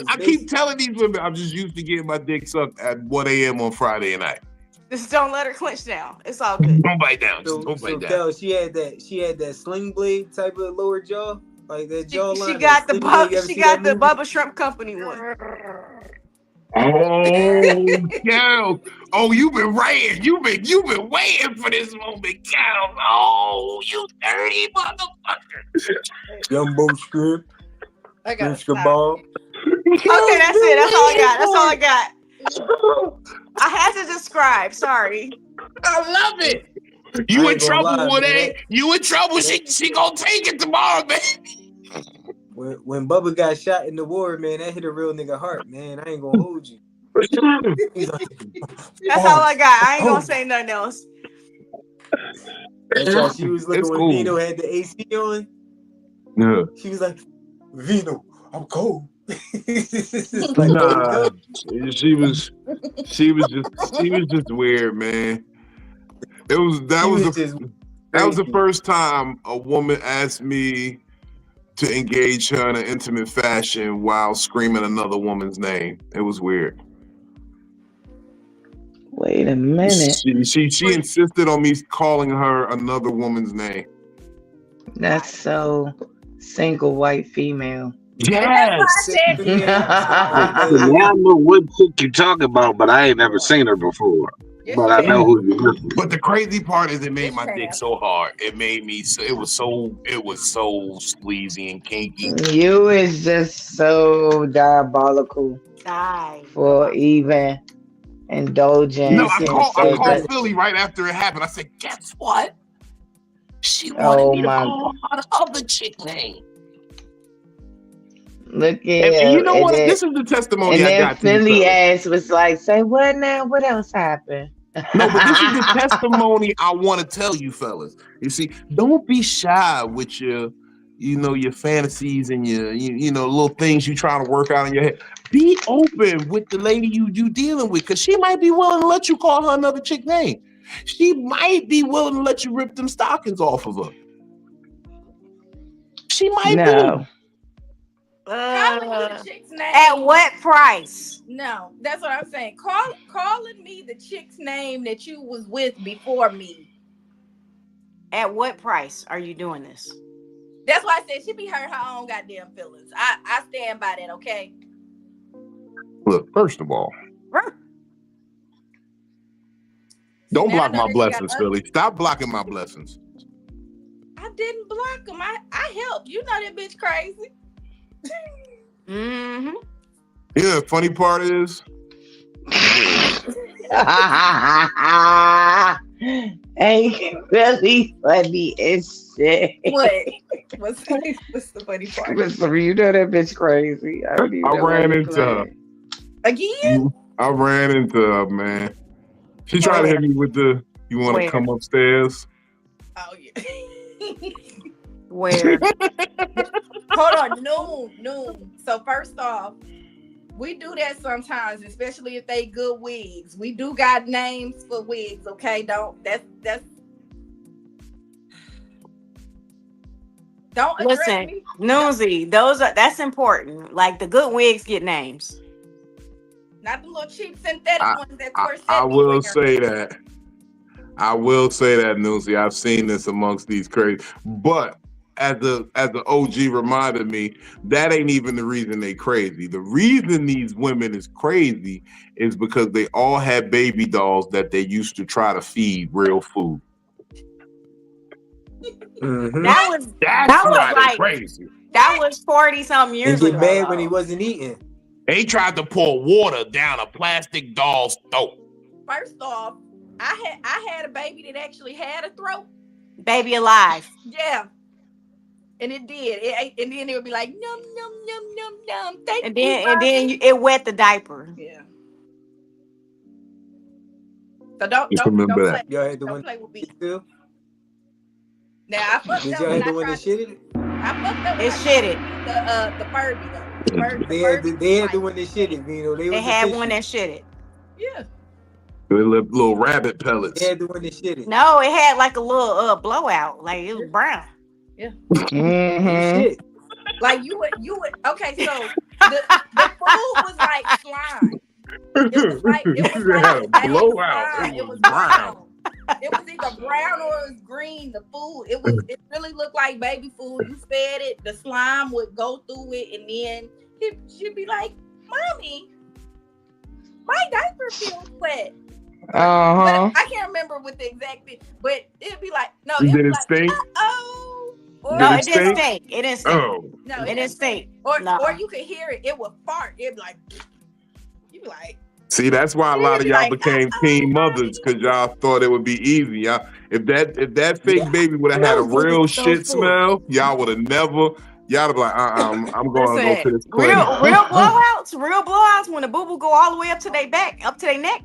I keep telling these women I'm just used to getting my dick sucked at 1 a.m. on Friday night. Just don't let her clench down. It's all good. Don't bite down. Just don't bite down. Kel, she had that sling blade type of lower jaw, like that jawline. She got the Bubba Shrimp Company one. Oh, Kel. Oh, you've been waiting. You've been waiting for this moment, Kel. Oh, you dirty motherfucker. Jumbo shrimp. I got kebab. Okay, that's it. That's all I got. I had to describe. Sorry. I love it. You in trouble, Woody? You in trouble? She gonna take it tomorrow, man. When Bubba got shot in the war, man, that hit a real nigga heart, man. I ain't gonna hold you. That's all I got. I ain't gonna say nothing else. That's how she was looking when Vino had the AC on. Yeah. She was like, Vino, I'm cold. Like, nah, she was just weird, man. That was the first time a woman asked me to engage her in an intimate fashion while screaming another woman's name. It was weird. Wait a minute. She insisted on me calling her another woman's name. That's so single white female. Yes. I know what chick you talking about, but I ain't never seen her before. But I know who you are. But the crazy part is, it made my dick so hard. It made me so. It was so sleazy and kinky. You is just so diabolical for even indulging. No, I called Philly right after it happened. I said, "Guess what? She wanted me to call her the other chick name." Look at and you know what? This is the testimony and I then got. Philly ass was like, "Say what now? What else happened?" No, but this is the testimony I want to tell you, fellas. You see, don't be shy with your fantasies and your little things you trying to work out in your head. Be open with the lady you dealing with, because she might be willing to let you call her another chick name. She might be willing to let you rip them stockings off of her. She might be. The chick's name. At what price? No, that's what I'm saying. Calling me the chick's name that you was with before me. At what price are you doing this? That's why I said she be hurt her own goddamn feelings. I stand by that, okay? Look, first of all, don't block my blessings, Philly. Stop blocking my blessings. I didn't block them. I helped. You know that bitch crazy. Mm-hmm. Yeah, funny part is ain't really funny as shit. What? What's the funny part? You know that bitch crazy. I ran into her. Again? I ran into her, man. She tried to hit me with the, you want to come upstairs? Oh, yeah. Where? Hold on, noon. So first off, we do that sometimes, especially if they good wigs. We do got names for wigs, okay? Don't address me. Newsy, that's important. Like the good wigs get names. Not the little cheap synthetic ones that I will say that. I will say that, Newsy. I've seen this amongst these crazy, but as the OG reminded me, that ain't even the reason they crazy. The reason these women is crazy is because they all had baby dolls that they used to try to feed real food. Mm-hmm. That's like crazy. That was 40 something years ago. Get mad when he wasn't eating. They tried to pour water down a plastic doll's throat. First off, I had a baby that actually had a throat. Baby alive. Yeah. And it did. It ate, and then it would be like num num num num num. Thank And you, then it wet the diaper. Yeah. So don't remember play. that. Y'all had the Don't one play with me. too? Now I fucked Did up y'all when have the one I that tried. shitted? I fucked up. It shitted. The Furby though. They had the one that shitted, Vino. They had one that shitted. Yeah. Little rabbit pellets. They had the one that shitted. No, it had like a little blowout. Like it was brown. Mm-hmm. Shit. Like you would. Okay, so the food was like slime. It was like had a blowout. slime. It was brown. It was either brown or it was green. The food, it really looked like baby food. You fed it, the slime would go through it, and then she'd be like, "Mommy, my diaper feels wet." Uh-huh. But I can't remember what the exact thing, but it'd be like, no, Did it'd be it like, stink? oh, or No, Did it didn't stink. It didn't stink. Oh, no, It didn't stink. Or No. or you could hear it. It would fart. It'd be like, you'd be like. see, that's why a lot of Be y'all like, became teen mothers because y'all thought it would be easy. Y'all, if that fake baby would have had a real shit smell, y'all would have never. Y'all would be like, I'm going to go to this real clinic. real blowouts when the boo boo go all the way up to their back, up to their neck.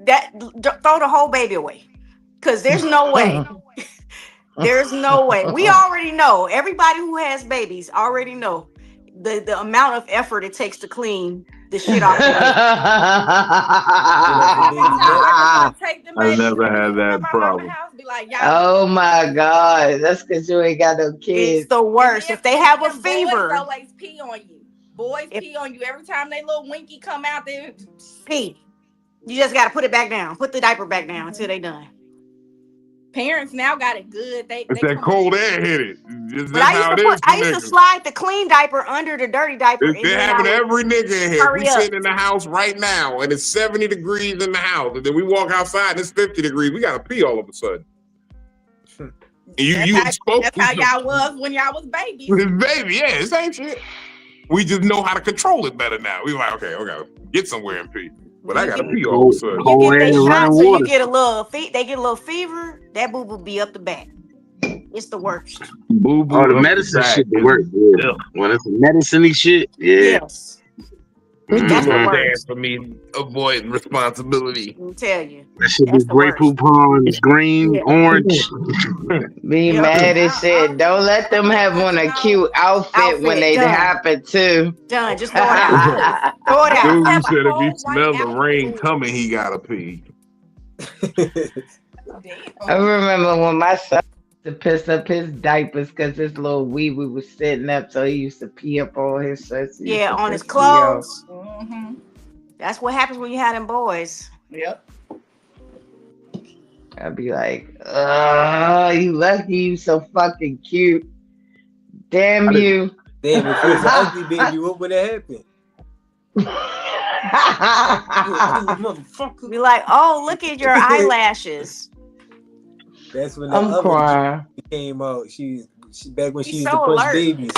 That throw the whole baby away, because there's no way. There's no way. We already know. Everybody who has babies already know the amount of effort it takes to clean the shit off the baby. I never had that problem. Be like, Oh my God. That's because you ain't got no It's kids. the worst. If they have a boys fever, always pee on you. Boys pee on you every time they little winky come out. They pee. You just got to put it back down. Put the diaper back down until they done. Parents now got it good. It's that cold air hit it. But I used to slide the clean diaper under the dirty diaper. It happened to every nigga in here. Hurry We up. sitting in the house right now, and it's 70 degrees in the house, and then we walk outside and it's 50 degrees. We gotta pee all of a sudden. And that's how y'all was when y'all was babies. Baby, yeah, the same shit. We just know how to control it better now. We like, okay, get somewhere and pee. But I gotta pee all of a sudden. You get their shots, so you get a little they get a little fever. That boo boo be up the back. It's the worst. Boo boo. Oh, the medicine shit works. Yeah. When it's medicine-y shit, yeah. Yes. That's the worst for me. Avoid responsibility. I'll tell you. That should be grape poupons, green, orange. Be mad as shit. Don't let them have on a cute outfit when they happen to. Done. Just throw it out. Throw it out. Dude said if he smelled the rain coming, he gotta pee. I remember when my son used to piss up his diapers because his little wee wee was sitting up, so he used to pee up all his shirts. Yeah, on his clothes. Mm-hmm. That's what happens when you have them boys. Yep. I'd be like, oh, you lucky you so fucking cute. Damn you. Damn, if it was an ugly baby, what would have happened? Motherfucker. Be like, oh, look at your eyelashes. That's when I'm crying. Came out. She back when she used so to punch alert. babies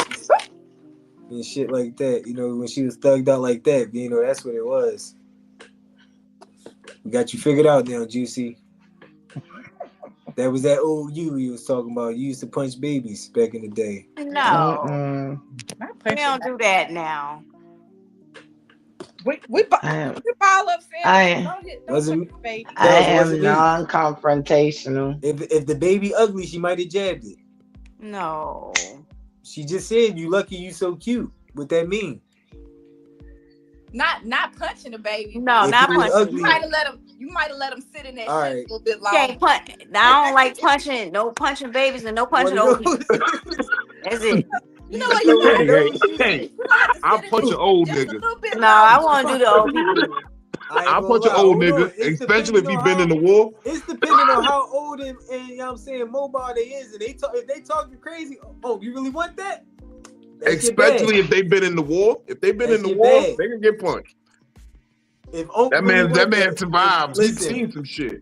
and shit like that. You know, when she was thugged out like that. You know, that's what it was. We got you figured out now, Juicy. That was that old you was talking about. You used to punch babies back in the day. No, we don't do that now. We pile up I am non-confrontational. If the baby ugly, she might have jabbed it. No. She just said, "You lucky, you so cute." What that mean? Not punching the baby. No, if not punching. Ugly, You might have let him sit in that all shit right. a little bit longer. Can't punch. I don't like punching. No punching babies and no punching old people. That's it. You know what? Hey, I'll punch an old nigga. No, I want to do the old people. I'll punch an old nigga, especially if he been in the war. It's depending on how old and you know what I'm saying, mobile they is. And if they talking crazy, oh, you really want that? Especially if they've been in the war. If they've been in the war, they can get punched. If that man survives. He's seen some shit.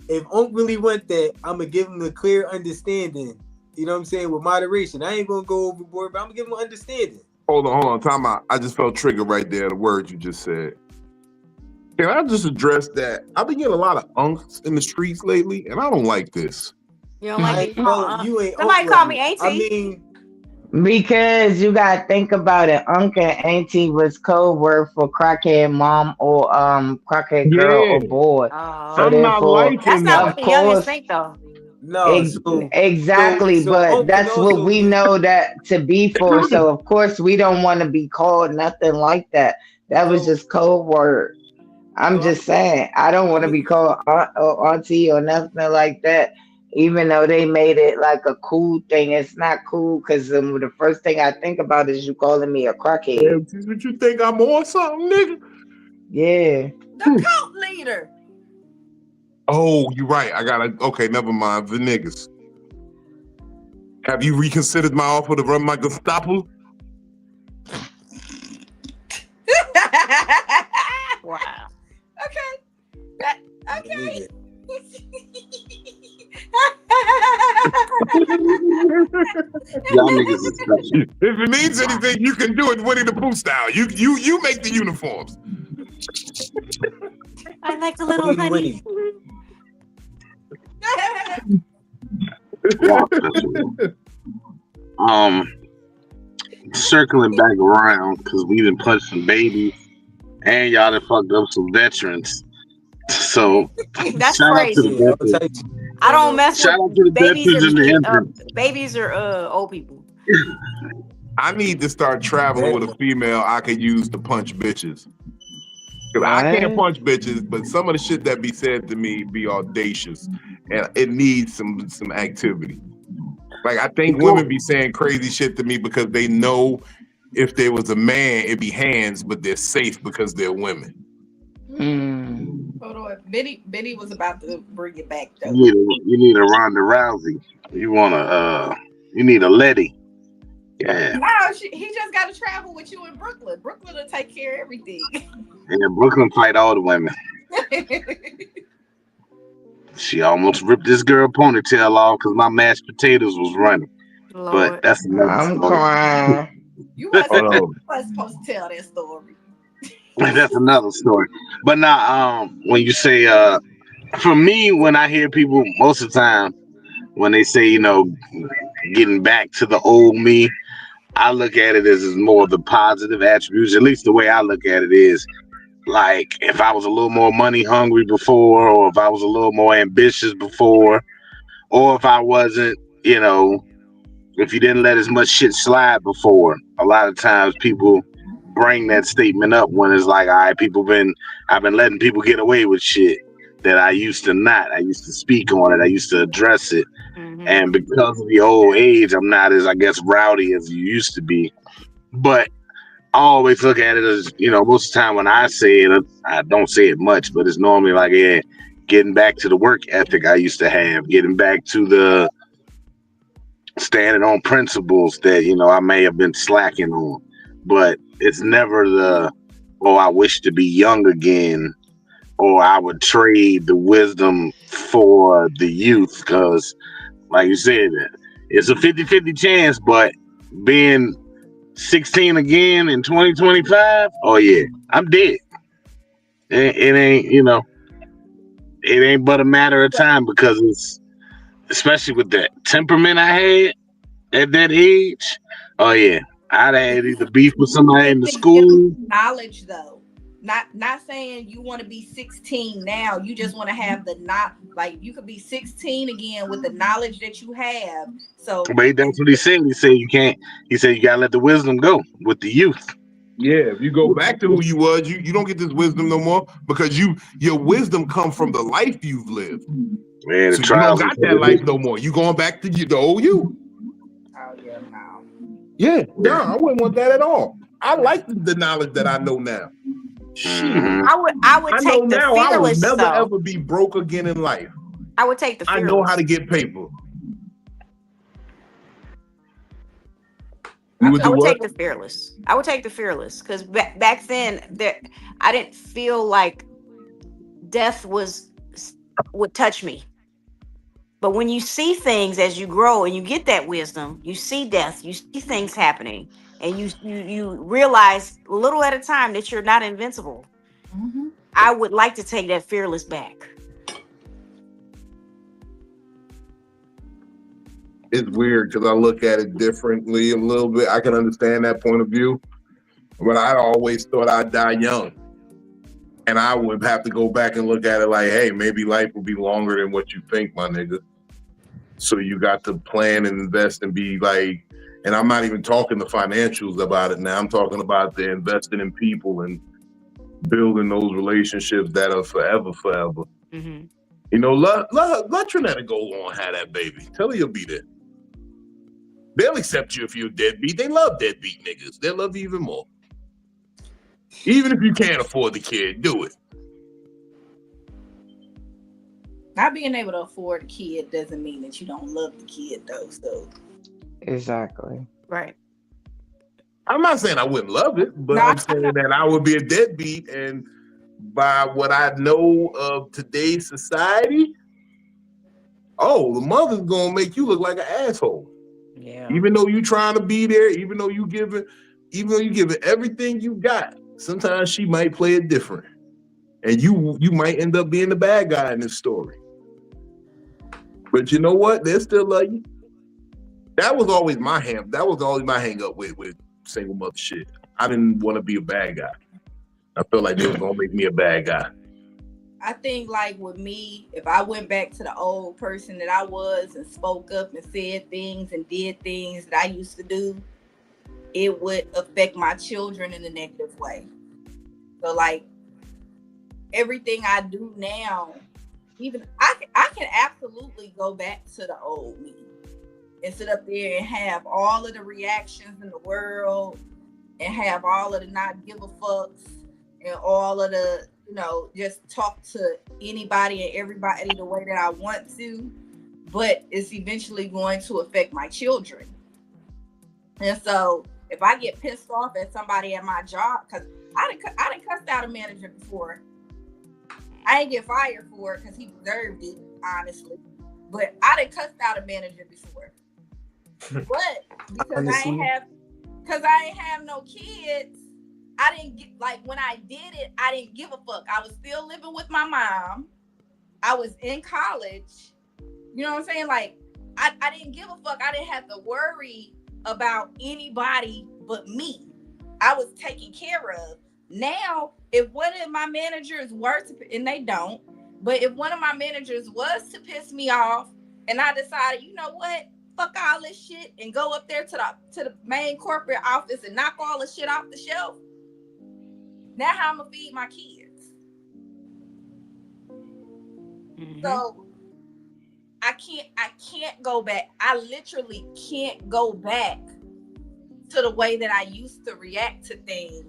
If Unc really want that, I'm gonna give him a clear understanding. You know what I'm saying? With moderation. I ain't gonna go overboard, but I'm gonna give him an understanding. Hold on, time out. I just felt triggered right there, the words you just said. Can I just address that? I've been getting a lot of unks in the streets lately, and I don't like this. You don't like it? You ain't Somebody call me auntie. I mean, Because you gotta think about it. Uncle and auntie was code word for crackhead mom or crackhead girl or boy. So I'm not therefore, liking that's not that. what the youngins think, though. no. Exactly, so but Uncle that's what also we mean- know that to be for. So of course we don't want to be called nothing like that. That was So- just code word. I'm so just saying I don't want to be called aunt or auntie or nothing like that. Even though they made it like a cool thing, it's not cool because the first thing I think about is you calling me a crackhead. Damn, what you think I'm on something, nigga? Yeah. The cult leader. Oh, you're right. Okay, never mind. The niggas. Have you reconsidered my offer to run my Gestapo? Wow. Okay. Y'all niggas is special. If it means anything, you can do it Winnie the Pooh style. You make the uniforms. I like the little honey. Y'all special. Circling back around because we done punched some babies and y'all done fucked up some veterans. So That's shout out to crazy. the I'll tell veterans. you. I don't mess Shout out with to the babies veterans and the infants. babies or old people. I need to start traveling with a female I could use to punch bitches. Cause I can't What? punch bitches, but some of the shit that be said to me be audacious, and it needs some activity. Like I think women be saying crazy shit to me because they know if there was a man, it'd be hands, but they're safe because they're women. Hold on. Benny was about to bring it back though. You need a Ronda Rousey. You need a Letty. Yeah. No, he just got to travel with you in Brooklyn. Brooklyn will take care of everything. And Brooklyn fight all the women. She almost ripped this girl ponytail off because my mashed potatoes was running. Lord. But that's another I'm story. crying. You wasn't Hold supposed to tell that story. That's another story. But now, when you say, for me, when I hear people most of the time when they say, getting back to the old me, I look at it as more of the positive attributes. At least the way I look at it is like if I was a little more money hungry before, or if I was a little more ambitious before, or if I wasn't, if you didn't let as much shit slide before. A lot of times people bring that statement up when it's like, all right, I've been letting people get away with shit that I used to not. I used to speak on it. I used to address it. Mhm. And because of the old age, I'm not as, I guess, rowdy as you used to be. But I always look at it as, most of the time when I say it, I don't say it much, but it's normally like, yeah, getting back to the work ethic I used to have, getting back to the standing on principles that, I may have been slacking on. But it's never I wish to be young again, or I would trade the wisdom for the youth, because like you said, it's a 50-50 chance, but being 16 again in 2025, oh yeah, I'm dead. It ain't, it ain't but a matter of time, because it's, especially with that temperament I had at that age, oh yeah, I'd had either beef with somebody in the school. Knowledge though. Not saying you want to be 16 now. You just want to have like you could be 16 again with the knowledge that you have. So But that's what he said. He said you can't. He said you gotta let the wisdom go with the youth. Yeah, if you go back to who you was, you don't get this wisdom no more, because your wisdom come from the life you've lived. Man, So you don't got that life no more. You going back to the old you. Oh yeah, no. Yeah, no, I wouldn't want that at all. I like the knowledge that I know now. Shit. I would I know take the now I will fearless. never ever be broke again in life. I would take the I fearless. know how to get paper. I would take the fearless. I would take the fearless, because back then I didn't feel like death would touch me. But when you see things as you grow and you get that wisdom, you see death, you see things happening, and you realize little at a time that you're not invincible. Mm-hmm. I would like to take that fearless back. It's weird because I look at it differently a little bit. I can understand that point of view, but I always thought I'd die young. And I would have to go back and look at it like, hey, maybe life will be longer than what you think, my nigga. So you got to plan and invest and be like, and I'm not even talking the financials about it now. I'm talking about the investing in people and building those relationships that are forever. Mm-hmm. You know, let Trinetta go on have that baby. Tell her you'll be there. They'll accept you if you're a deadbeat. They love deadbeat niggas. They'll love you even more. Even if you can't afford the kid, do it. Not being able to afford a kid doesn't mean that you don't love the kid, though. So Exactly. Right. I'm not saying I wouldn't love it, but No, I'm saying that I would be a deadbeat. And by what I know of today's society, the mother's gonna make you look like an asshole. Yeah. Even though you trying to be there, even though you give it everything you got, sometimes she might play it different. And you might end up being the bad guy in this story. But you know what? They still love you. That was always my hang up with single mother shit. I didn't want to be a bad guy. I felt like they was gonna make me a bad guy. I think like with me, if I went back to the old person that I was and spoke up and said things and did things that I used to do, it would affect my children in a negative way. So like everything I do now, even I can absolutely go back to the old me and sit up there and have all of the reactions in the world and have all of the not give a fucks and all of the, just talk to anybody and everybody the way that I want to, but it's eventually going to affect my children. And so if I get pissed off at somebody at my job, because I done cussed out a manager before. I ain't get fired for it because he deserved it, honestly. But I done cussed out a manager before. But because I ain't have no kids, I didn't get, like, when I did it, I didn't give a fuck. I was still living with my mom. I was in college. You know what I'm saying? Like, I didn't give a fuck. I didn't have to worry about anybody but me. I was taken care of. Now, if one of my managers were to, and they don't, but if one of my managers was to piss me off and I decided, you know what, fuck all this shit and go up there to the main corporate office and knock all the shit off the shelf, now how I'm gonna feed my kids? Mm-hmm. So I can't go back. I literally can't go back to the way that I used to react to things,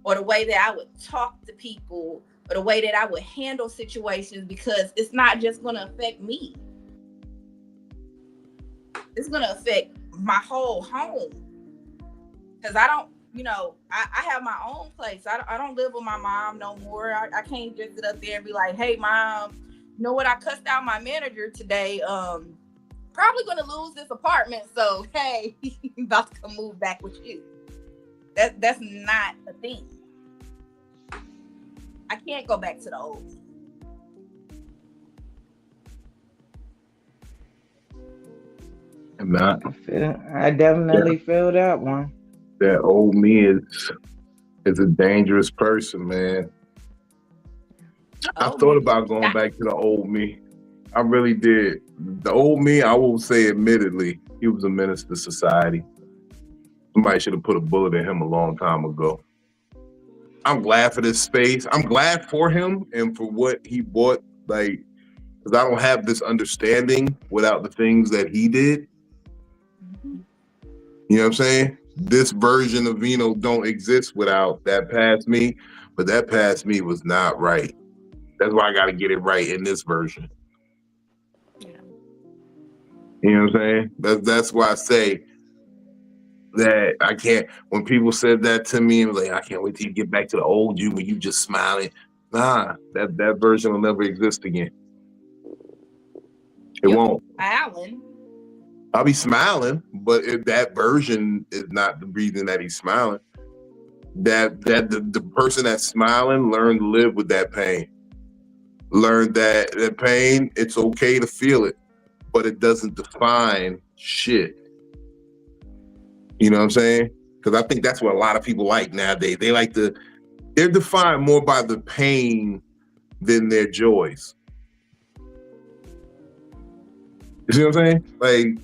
or the way that I would talk to people, or the way that I would handle situations, because it's not just going to affect me. It's going to affect my whole home. Because I don't, I have my own place. I don't live with my mom no more. I can't just sit up there and be like, hey, mom, you know what? I cussed out my manager today. Probably going to lose this apartment. So, hey, I'm about to come move back with you. That's not a thing. I can't go back to the old me. I'm not. I definitely feel that one. That old me is a dangerous person, man. I thought about going back to the old me. I really did. The old me, I will say admittedly, he was a menace to society. Somebody should have put a bullet in him a long time ago. I'm glad for this space. I'm glad for him and for what he bought, like, because I don't have this understanding without the things that he did. You know what I'm saying? This version of Vino don't exist without that past me, but that past me was not right. That's why I got to get it right in this version. Yeah. You know what I'm saying? That's why I say that I can't, when people said that to me, and was like, I can't wait till you get back to the old you when you just smiling. Nah, that version will never exist again. It won't. Alan. I'll be smiling, but if that version is not the reason that he's smiling, that the person that's smiling learned to live with that pain. Learn that pain, it's okay to feel it, but it doesn't define shit. You know what I'm saying? Because I think that's what a lot of people like nowadays. They're defined more by the pain than their joys. You see what I'm saying? Like,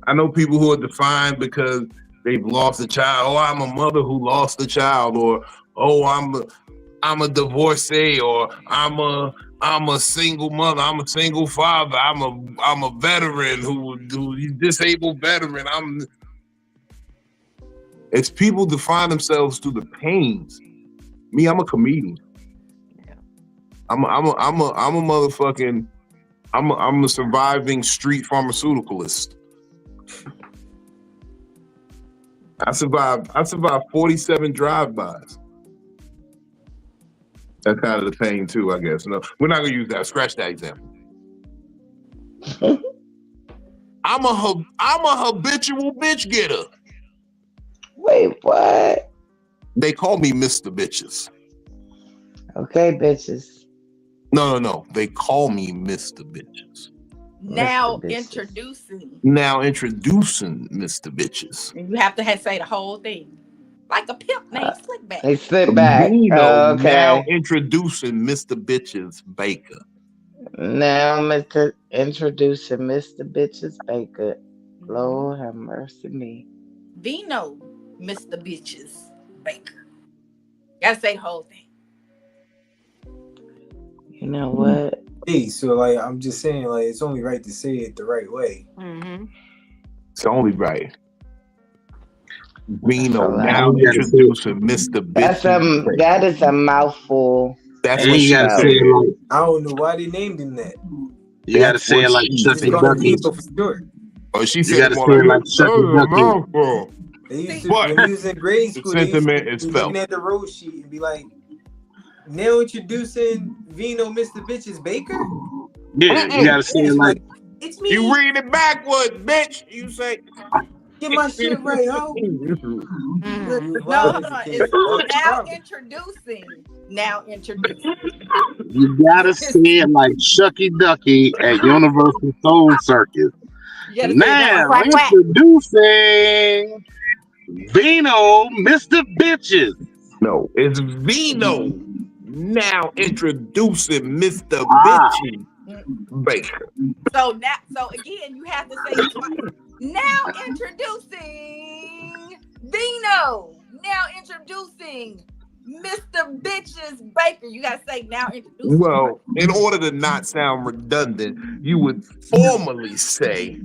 I know people who are defined because they've lost a child. Oh, I'm a mother who lost a child, or oh, I'm a divorcee, or I'm a single mother, I'm a single father, I'm a veteran who disabled veteran. It's people define themselves through the pains. Me, I'm a comedian. Yeah. I'm a motherfucking I'm a surviving street pharmaceuticalist. I survived 47 drive-bys. That's kind of the pain too, I guess. No, we're not gonna use that. Scratch that example. I'm a habitual bitch getter. Wait, what? They call me Mr. Bitches. Okay, bitches. No. They call me Mr. Bitches. Now Bitches. introducing. Now introducing Mr. Bitches. And you have to say the whole thing. Like a pimp named Slickback. They slip back. Vino, now Okay. introducing Mr. Bitches Baker. Now, introducing Mr. Bitches Baker. Lord have mercy me. Vino, Mr. Bitches Baker. Gotta say the whole thing. You know what? Hey, so like I'm just saying, like it's only right to say it the right way. Mm-hmm. It's only right. Vino, That's a now lot. introducing Mr. Bitches Baker. That is a mouthful. That's And what you she gotta said. say it like I don't know why they named him that. you gotta That's say it what like she Chucky Just call him Ducky. Vino for short. Oh, she You said gotta more say it like like Chucky Ducky. mouthful. They used to, But when we was in grade school, they used sentiment to is be felt. looking at the road sheet and be like, now introducing Vino, Mr. Bitches Baker? Yeah, you gotta say it It's like it's me. You read it backwards, bitch. You say Get my shit right, ho. Mm-hmm. No, hold on. It's now introducing. Now introducing. you gotta say it like Chucky Ducky at Universal Soul Circus. You gotta say it Now Quack, quack. introducing Vino, Mr. Bitches. no, it's Vino. Now introducing Mr. Ah. Bitches Baker. So again, you have to say it twice. Now introducing Vino. Now introducing Mr. Bitches Baker. You gotta say now introducing. Well, in order to not sound redundant, you would formally say,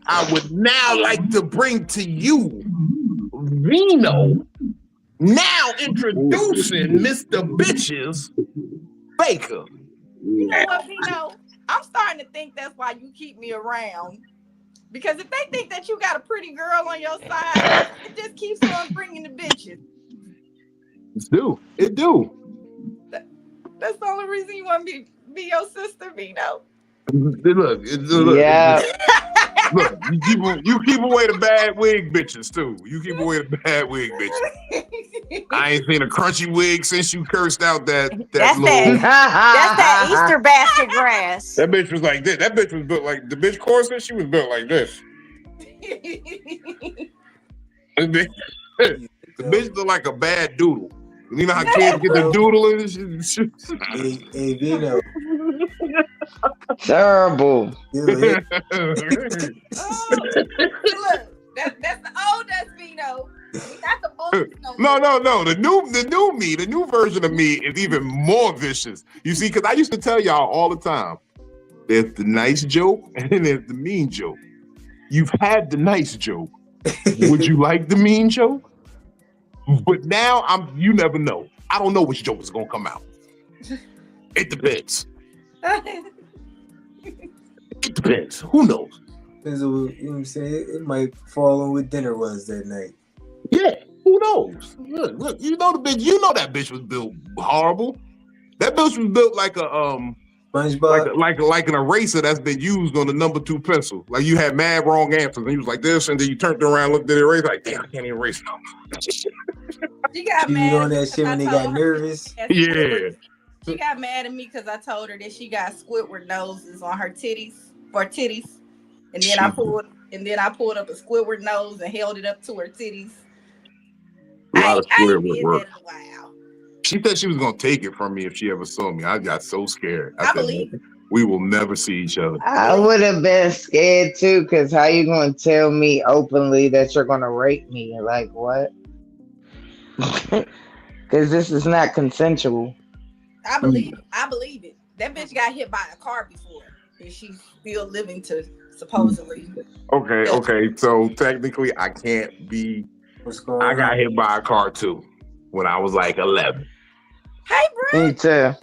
I would now like to bring to you Vino. Now introducing Mr. Bitches Baker. You know what, Vino? I'm starting to think that's why you keep me around. Because if they think that you got a pretty girl on your side, it just keeps on bringing the bitches. It do. That's the only reason you want me to be your sister, Vino. Look. Yeah. Look, you keep away the bad wig bitches too. You keep away the bad wig bitches. I ain't seen a crunchy wig since you cursed out that That's little. That's that Easter basket grass. That bitch was like this. That bitch was built like the bitch Corson. She was built like this. The bitch looked like a bad doodle. You know how kids get the doodling? Hey, Vino. Terrible. Dude, Oh, look, that's the oldest Vino. That's the bullshit. No. The new me, the new version of me is even more vicious. You see, because I used to tell y'all all the time, there's the nice joke and then there's the mean joke. You've had the nice joke. Would you like the mean joke? But now you never know. I don't know which joke is gonna come out. It depends. It depends. Who knows? you know what I'm saying? It might fall on what dinner was that night. Yeah, who knows? Look, you know the bitch. You know that bitch was built horrible. That bitch was built like a SpongeBob. Like an eraser that's been used on the number 2 pencil. Like you had mad wrong answers, and you was like this, and then you turned around, looked at the eraser, like damn, I can't erase no. She got She mad was on at me that 'cause shit I when they told got her nervous. that Yeah. Squidward- She got mad at me because I told her that she got Squidward noses on her titties, and then I pulled up a Squidward nose and held it up to her titties. A lot of I ain't Squidward did work. that in a while. She said she was gonna take it from me if she ever saw me. I got so scared. I I said, believe it. we will never see each other. I would have been scared too, because how you gonna tell me openly that you're gonna rape me? Like what? Because this is not consensual. I believe it. That bitch got hit by a car before, and she's still living to supposedly. Okay. So technically, I can't be. What's going I on? got hit by a car too when I was like 11. Hey, bro. Me too.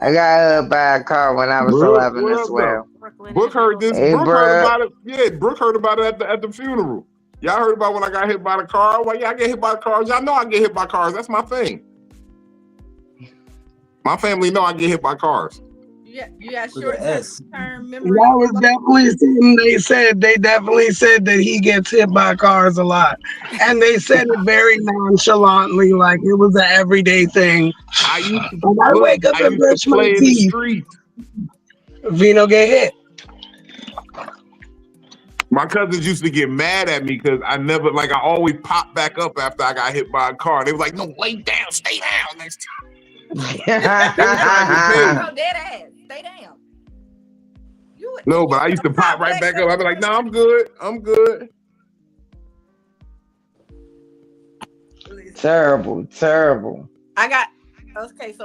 I got hit by a car when I was Brooke, 11 what as up, well. Brooke heard this. Hey, Brooke bro. heard about it. Yeah, Brooke heard about it at the funeral. Y'all heard about when I got hit by the car? I'm like, yeah, I get hit by cars. Y'all know I get hit by cars. That's my thing. My family know I get hit by cars. You got With short an S. term memory. That was definitely something they definitely said that he gets hit by cars a lot. And they said it very nonchalantly, like it was an everyday thing. I used to, When I wake up and brush my play in the teeth, street. Vino get hit. My cousins used to get mad at me because I always popped back up after I got hit by a car. They was like, no, lay down, stay down next time. No, dead ass. Stay down. No, but I used to pop right back up. I'd be like, no, I'm good. Terrible. So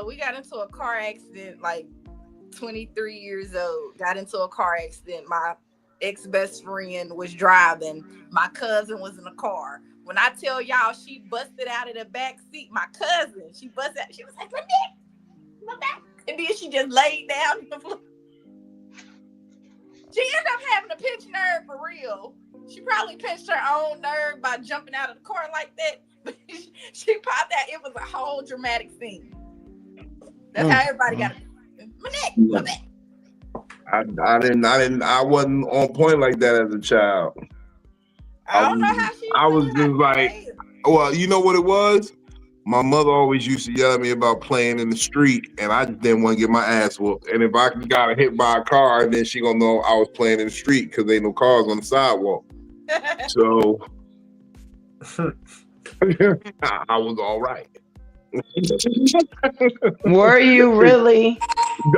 we got into a car accident like 23 years old. Got into a car accident. My ex-best friend was driving. My cousin was in the car. When I tell y'all she busted out of the back seat, my cousin, she busted out. She was like, my back. And then she just laid down on the floor. She ended up having a pinched nerve for real. She probably pinched her own nerve by jumping out of the car like that. But she popped out. It was a whole dramatic scene. That's how everybody got it. My neck. I wasn't on point like that as a child. I don't know how she. I was just like, well, you know what it was? My mother always used to yell at me about playing in the street, and I didn't want to get my ass whooped. And if I got hit by a car, then she gonna know I was playing in the street because there ain't no cars on the sidewalk. So I was all right. Were you really?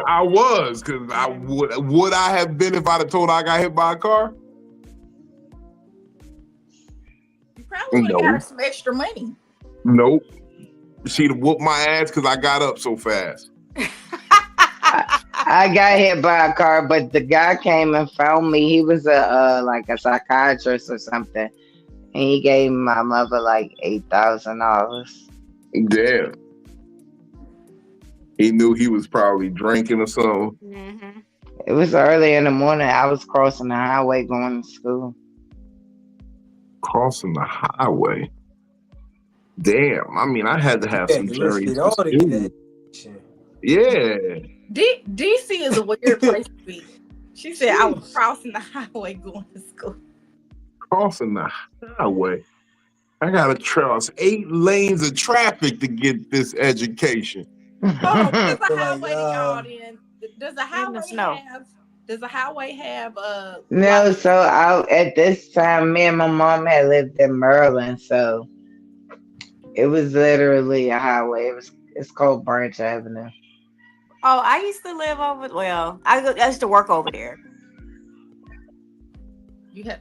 I was, because I would I have been if I'd have told her I got hit by a car? You probably would have got her some extra money. Nope. She'd have whooped my ass because I got up so fast. I got hit by a car, but the guy came and found me. He was a psychiatrist or something, and he gave my mother like $8,000. Damn. He knew he was probably drinking or something. Mm-hmm. It was early in the morning. I was crossing the highway going to school. Crossing the highway. Damn. I mean, I had to have some serious. Yeah. DC is a weird place to be. She said I was crossing the highway going to school. Crossing the highway. I gotta cross 8 lanes of traffic to get this education. Oh, does a highway y'all then? Does a highway have No, so at this time me and my mom had lived in Maryland, so it was literally a highway. It's called Branch Avenue. Oh, I used to live over. Well, I used to work over there. Yeah.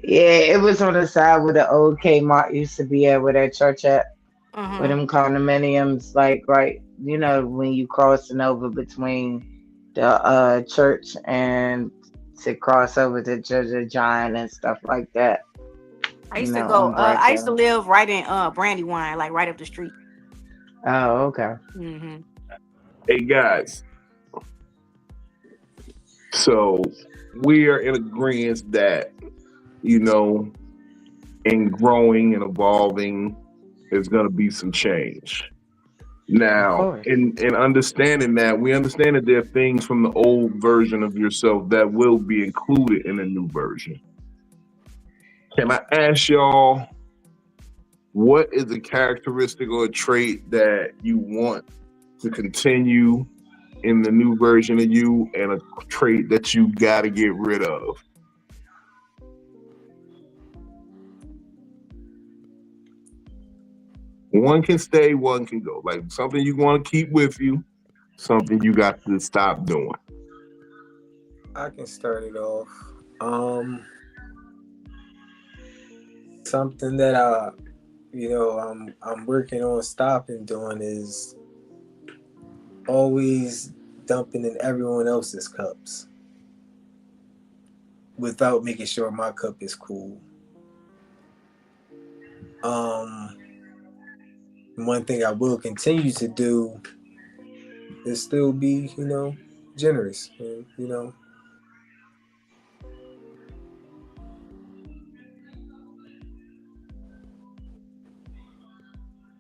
It was on the side where the old Kmart used to be at, where that church at. Mm-hmm. With them condominiums, like right, when you crossing over between the church and to cross over to Georgia Giant and stuff like that. I used to go. I used to live right in Brandywine, like right up the street. Oh, okay. Mm-hmm. Hey guys, so we are in agreement that in growing and evolving, there's going to be some change. Of Now, course. in understanding that, we understand that there are things from the old version of yourself that will be included in the new version. Can I ask y'all, what is a characteristic or a trait that you want to continue in the new version of you, and a trait that you got to get rid of? One can stay, one can go. Like something you want to keep with you, something you got to stop doing. I can start it off. Something that I'm working on stopping doing is always dumping in everyone else's cups without making sure my cup is cool. One thing I will continue to do is still be, generous, and.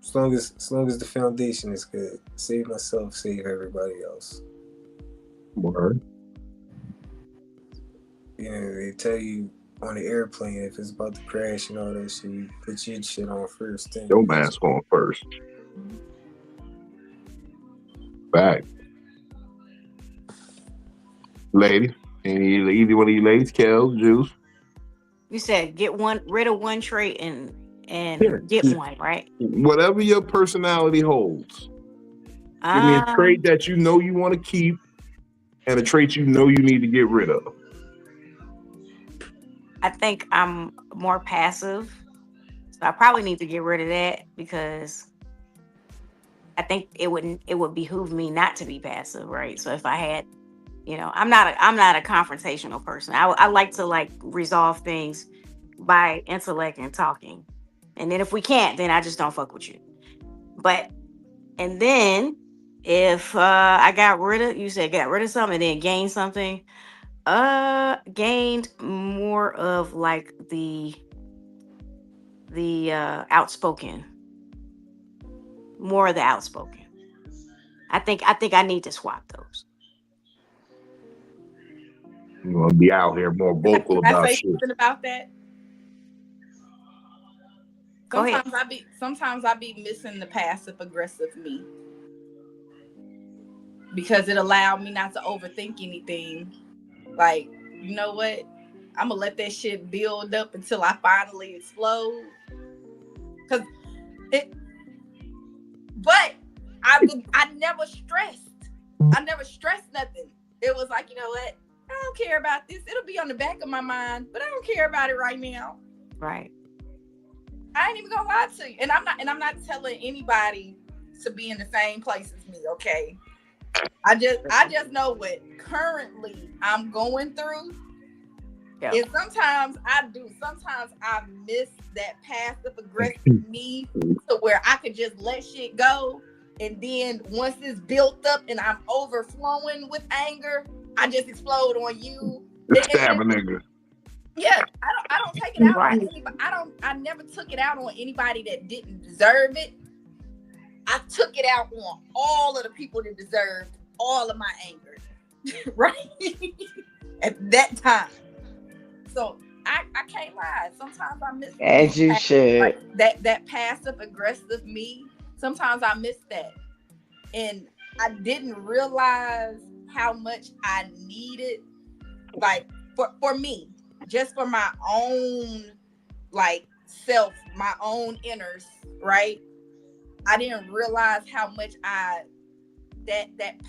As long as the foundation is good, save myself, save everybody else. Word. They tell you on the airplane if it's about to crash and all that shit, you put your shit on first. Then Your mask on first. Back. Ladies, either one of you ladies, Kel, Juice. You said get rid of one trait and Yeah. get one, right? Whatever your personality holds. Give me a trait that you know you want to keep, and a trait you know you need to get rid of. I think I'm more passive, so I probably need to get rid of that because I think it would behoove me not to be passive, right? So if I had, I'm not a confrontational person. I like to resolve things by intellect and talking, and then if we can't, then I just don't fuck with you. And then if I got rid of something and then gained something, gained more of the outspoken, more of the outspoken. I think I need to swap those. You want to be out here more vocal Can I about say shit. something about that? Go ahead. Sometimes I be missing the passive aggressive me because it allowed me not to overthink anything. Like, you know what? I'm gonna let that shit build up until I finally explode. But I never stressed. I never stressed nothing. It was like, you know what? I don't care about this. It'll be on the back of my mind, but I don't care about it right now. Right. I ain't even gonna lie to you. And I'm not telling anybody to be in the same place as me, okay? I just know what currently I'm going through. Yeah. And sometimes I miss that passive aggressive me to where I could just let shit go. And then once it's built up and I'm overflowing with anger, I just explode on you. Stab a nigga. Yeah, I don't take it out on anybody. I never took it out on anybody that didn't deserve it. I took it out on all of the people that deserved all of my anger. Right? At that time. So I can't lie. Sometimes I miss as you should. Like that passive aggressive me. Sometimes I miss that. And I didn't realize how much I needed, like for me, just for my own self, my own inners, right? I didn't realize how much that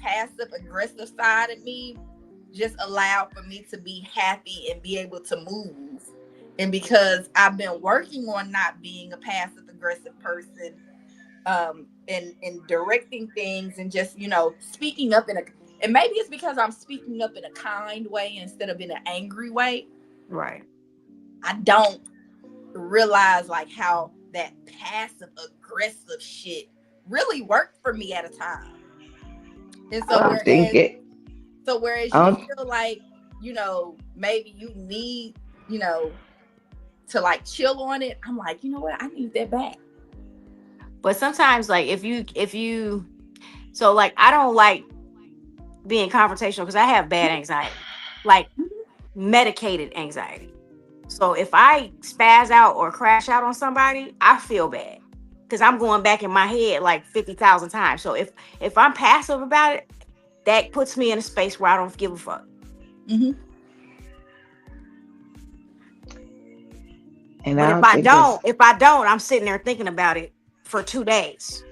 passive aggressive side of me just allowed for me to be happy and be able to move. And because I've been working on not being a passive aggressive person, and directing things and just, speaking up and maybe it's because I'm speaking up in a kind way instead of in an angry way. Right. I don't realize how that passive aggressive shit really worked for me at a time. And so whereas you feel like, maybe you need, to chill on it, I'm like, you know what? I need that back. But sometimes, like if you, so like I don't like being confrontational because I have bad anxiety, like medicated anxiety. So if I spaz out or crash out on somebody, I feel bad because I'm going back in my head like 50,000 times. So if I'm passive about it, that puts me in a space where I don't give a fuck. Mm-hmm. And But if I don't, I'm sitting there thinking about it for 2 days,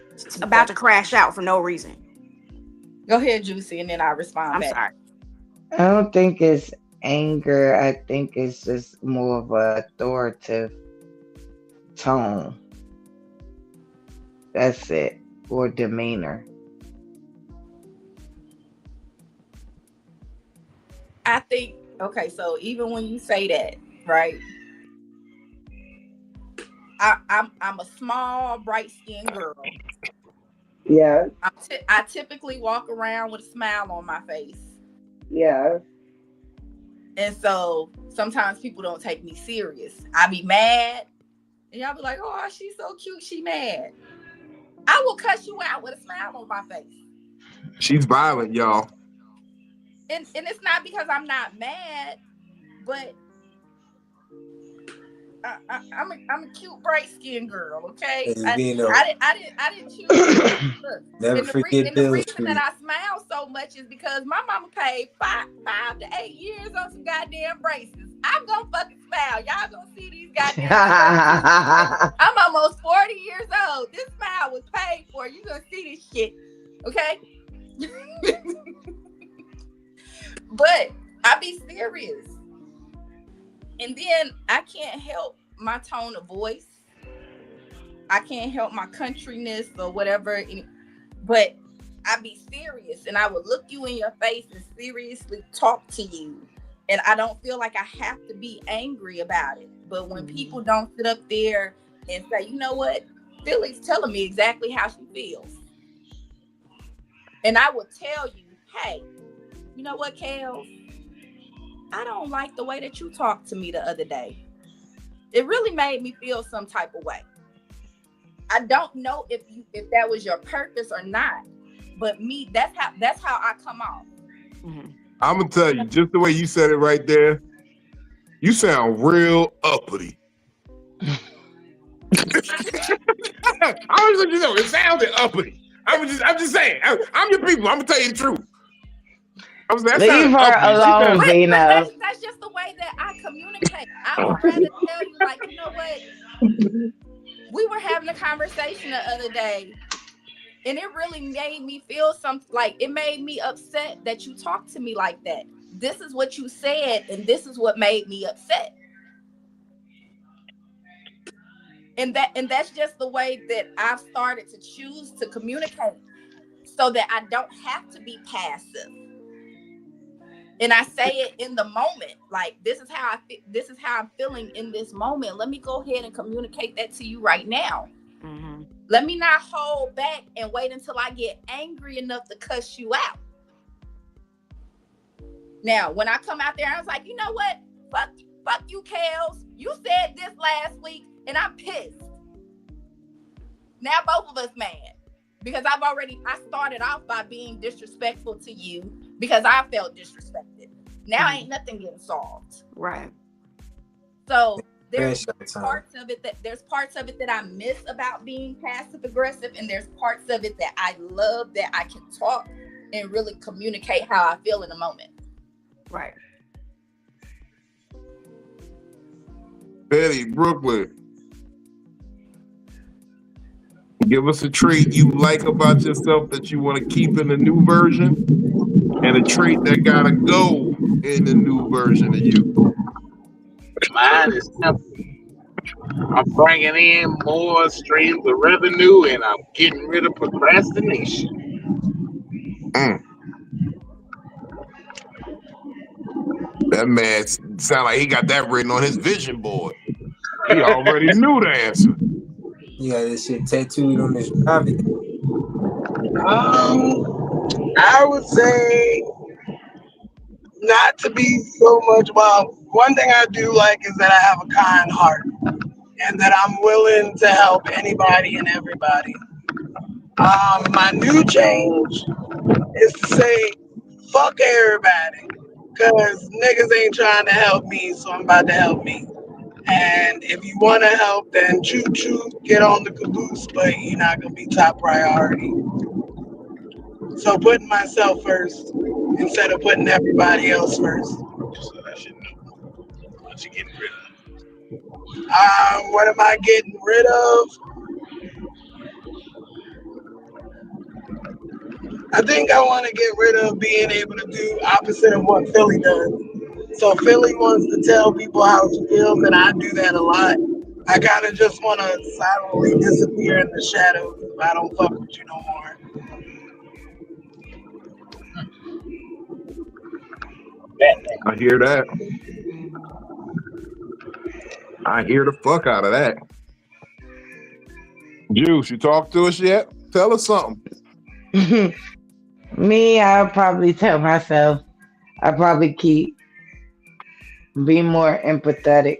about to crash out for no reason. Go ahead, Juicy, and then I respond I'm back. sorry. I don't think it's anger. I think it's just more of a authoritative tone. That's it. Or demeanor. I think, okay, so even when you say that, right? I'm a small, bright-skinned girl. Yeah. I typically walk around with a smile on my face. Yeah. And so sometimes people don't take me serious. I be mad, and y'all be like, "Oh, she's so cute, she mad." I will cuss you out with a smile on my face. She's violent, y'all. And it's not because I'm not mad, but I'm a cute, bright skinned girl. Okay, I didn't choose. Look, Never forget the Bill reason Street. that I smile so much is because my mama paid 5 to 8 years on some goddamn braces. I'm gonna fucking smile. Y'all gonna see these goddamn braces. I'm almost 40 years old. This smile was paid for. You gonna see this shit, okay? But I be serious. And then I can't help my tone of voice. I can't help my countryness or whatever. But I be serious, and I would look you in your face and seriously talk to you. And I don't feel like I have to be angry about it. But when people don't sit up there and say, you know what, Philly's telling me exactly how she feels. And I will tell you, hey, you know what, Kels? I don't like the way that you talked to me the other day. It really made me feel some type of way. I don't know if that was your purpose or not, but me, that's how I come off. Mm-hmm. I'm gonna tell you, just the way you said it right there, you sound real uppity. I was let you know, it sounded uppity. I'm just saying. I'm your people. I'm gonna tell you the truth. Leave her alone, Vino. That's just the way that I communicate. I would rather tell you, like, you know what? We were having a conversation the other day, and it really made me feel something. Like, it made me upset that you talked to me like that. This is what you said, and this is what made me upset. And that's just the way that I've started to choose to communicate, so that I don't have to be passive. And I say it in the moment, like, this is how I'm feeling in this moment. Let me go ahead and communicate that to you right now. Mm-hmm. Let me not hold back and wait until I get angry enough to cuss you out. Now, when I come out there, I was like, you know what? Fuck you, Kels. You said this last week, and I'm pissed. Now both of us mad. Because I started off by being disrespectful to you because I felt disrespected. Now ain't nothing getting solved. Right. So there's parts of it that I miss about being passive aggressive, and there's parts of it that I love that I can talk and really communicate how I feel in a moment. Right. Betty, Brooklyn. Give us a trait you like about yourself that you want to keep in the new version, and a trait that gotta go in the new version of you. Mine is simple. I'm bringing in more streams of revenue, and I'm getting rid of procrastination. That man sound like he got that written on his vision board. He already knew the answer. You got this shit tattooed on his private. I would say not to be so much. Well, one thing I do like is that I have a kind heart. and that I'm willing to help anybody and everybody. My new change is to say, fuck everybody. Because niggas ain't trying to help me, so I'm about to help me. And if you want to help, then choo choo, get on the caboose, but you're not going to be top priority. So putting myself first instead of putting everybody else first. So that shit know. What you getting rid of? What am I getting rid of? I think I want to get rid of being able to do opposite of what Philly does. So Philly wants to tell people how she feels, and I do that a lot. I kind of just want to silently disappear in the shadows. I don't fuck with you no more. I hear that. I hear the fuck out of that. Juice, you talked to us yet? Tell us something. Me, I'll probably tell myself, I'll probably be more empathetic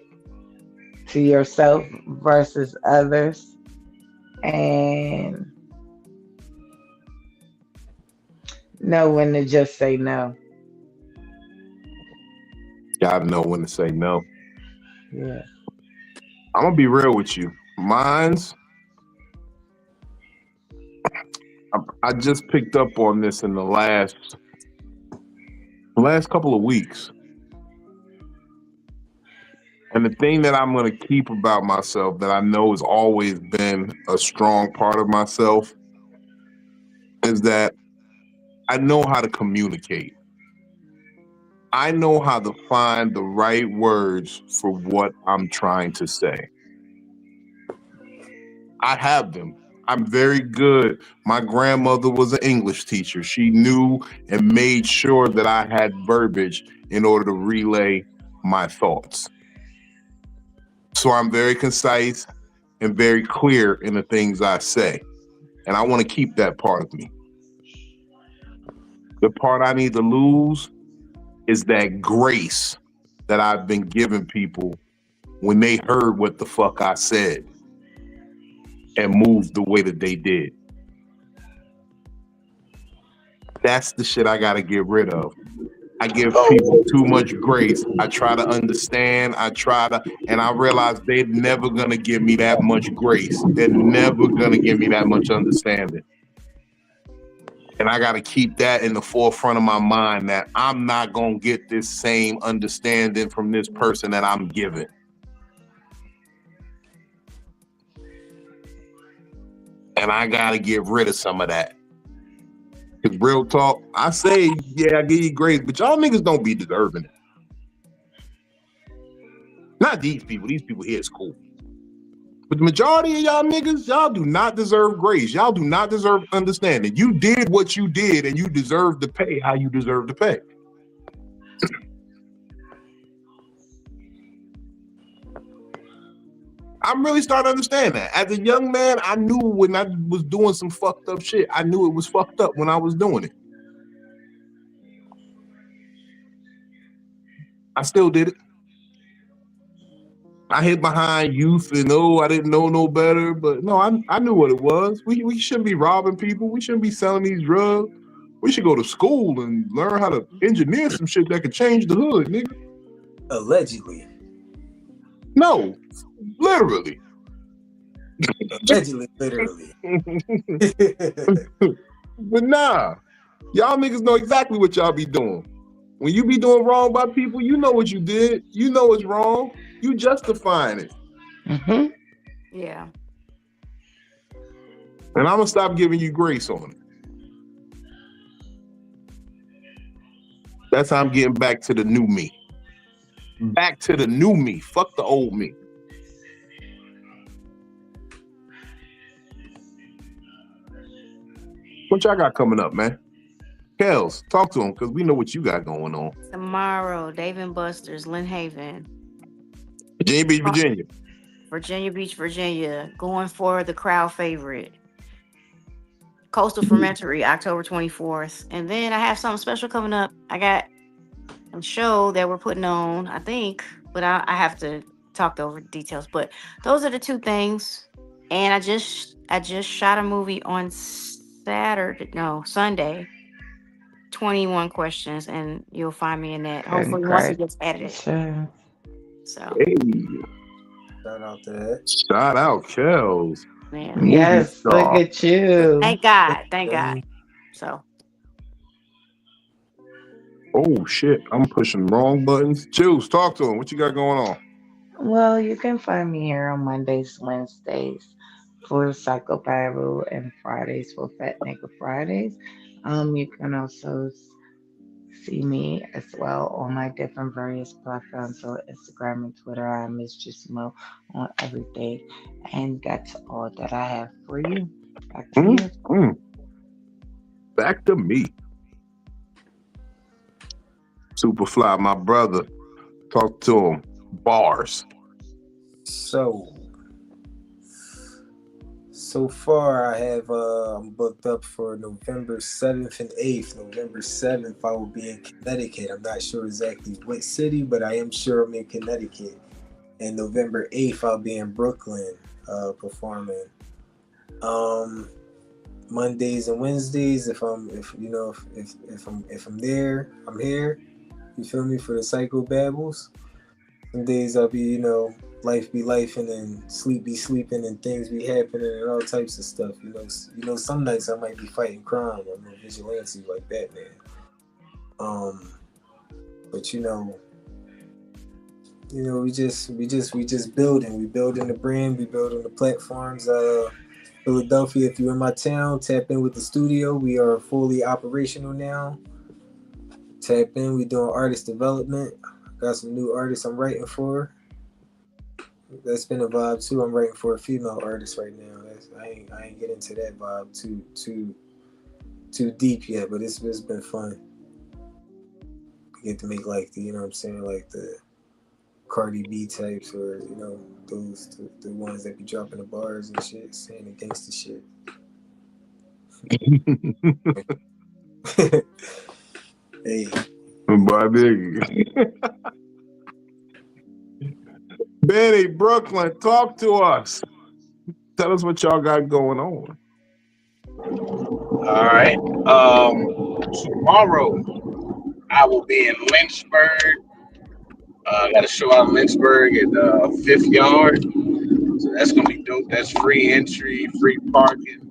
to yourself versus others, and know when to just say no. Gotta know when to say no. Yeah. I'm gonna be real with you. Mine's, I just picked up on this in the last couple of weeks. And the thing that I'm going to keep about myself that I know has always been a strong part of myself is that I know how to communicate. I know how to find the right words for what I'm trying to say. I have them. I'm very good. My grandmother was an English teacher. She knew and made sure that I had verbiage in order to relay my thoughts. So I'm very concise and very clear in the things I say. And I want to keep that part of me. The part I need to lose is that grace that I've been giving people when they heard what the fuck I said and moved the way that they did. That's the shit I got to get rid of. I give people too much grace. I try to understand. And I realize they're never going to give me that much grace. They're never going to give me that much understanding. And I got to keep that in the forefront of my mind that I'm not going to get this same understanding from this person that I'm giving. And I got to get rid of some of that. Because real talk, I say, yeah, I give you grace, but y'all niggas don't be deserving it. Not these people. These people here is cool. But the majority of y'all niggas, y'all do not deserve grace. Y'all do not deserve understanding. You did what you did, and you deserve to pay how you deserve to pay. I'm really starting to understand that. As a young man, I knew when I was doing some fucked up shit, I knew it was fucked up when I was doing it. I still did it. I hid behind youth and I didn't know no better, but no, I knew what it was. We shouldn't be robbing people. We shouldn't be selling these drugs. We should go to school and learn how to engineer some shit that could change the hood, nigga. Allegedly. No, literally. Allegedly, literally. But nah, y'all niggas know exactly what y'all be doing. When you be doing wrong by people, you know what you did. You know it's wrong. You justifying it. Mm-hmm. Yeah. And I'm gonna stop giving you grace on it. That's how I'm getting back to the new me. Back to the new me. Fuck the old me. What y'all got coming up, man? Kels, talk to him because we know what you got going on. Tomorrow, Dave and Buster's, Lynn Haven. Virginia Beach, Virginia. Virginia Beach, Virginia. Going for the crowd favorite. Coastal Fermentary, October 24th. And then I have something special coming up. I got a show that we're putting on, I think, but I have to talked over details, but those are the two things. And I just shot a movie on Sunday. 21 questions, and you'll find me in that. Hopefully, once it gets edited. Congratulations. So, Hey, Shout out to that. shout out Kels, yeah. movie Yes, look star. at you. Thank God. Thank God. So, Oh shit, I'm pushing wrong buttons. Juice, talk to him. What you got going on? Well, you can find me here on Mondays, Wednesdays for Psycho-Babble and Fridays for Fat Nigga Fridays. You can also see me as well on my different various platforms, so Instagram and Twitter. I'm Miss Gismo on everything. And that's all that I have for you. Back to you. Back to me. Superfly, my brother. Talk to him. Bars. So far, I have I'm booked up for November 7th and 8th. November 7th, I will be in Connecticut. I'm not sure exactly what city, but I am sure I'm in Connecticut. And November 8th, I'll be in Brooklyn performing. Mondays and Wednesdays, if I'm there, I'm here. You feel me, for the Psycho-Babbles. Some days I'll be, life be lifing and sleep be sleeping and things be happening and all types of stuff. Some nights I might be fighting crime. I'm a vigilante like Batman. But we just building. We building the brand. We building the platforms. Philadelphia, if you're in my town, tap in with the studio. We are fully operational now. Tap in. We doing artist development. Got some new artists I'm writing for. That's been a vibe too. I'm writing for a female artist right now. I ain't get into that vibe too deep yet, but it's been fun. I get to make like the, like the Cardi B types, or those the ones that be dropping the bars and shit, saying the gangster shit. Hey. My nigga. Benny, Brooklyn, talk to us. Tell us what y'all got going on. All right. Tomorrow I will be in Lynchburg. I got a show out in Lynchburg at Fifth Yard. So that's gonna be dope. That's free entry, free parking.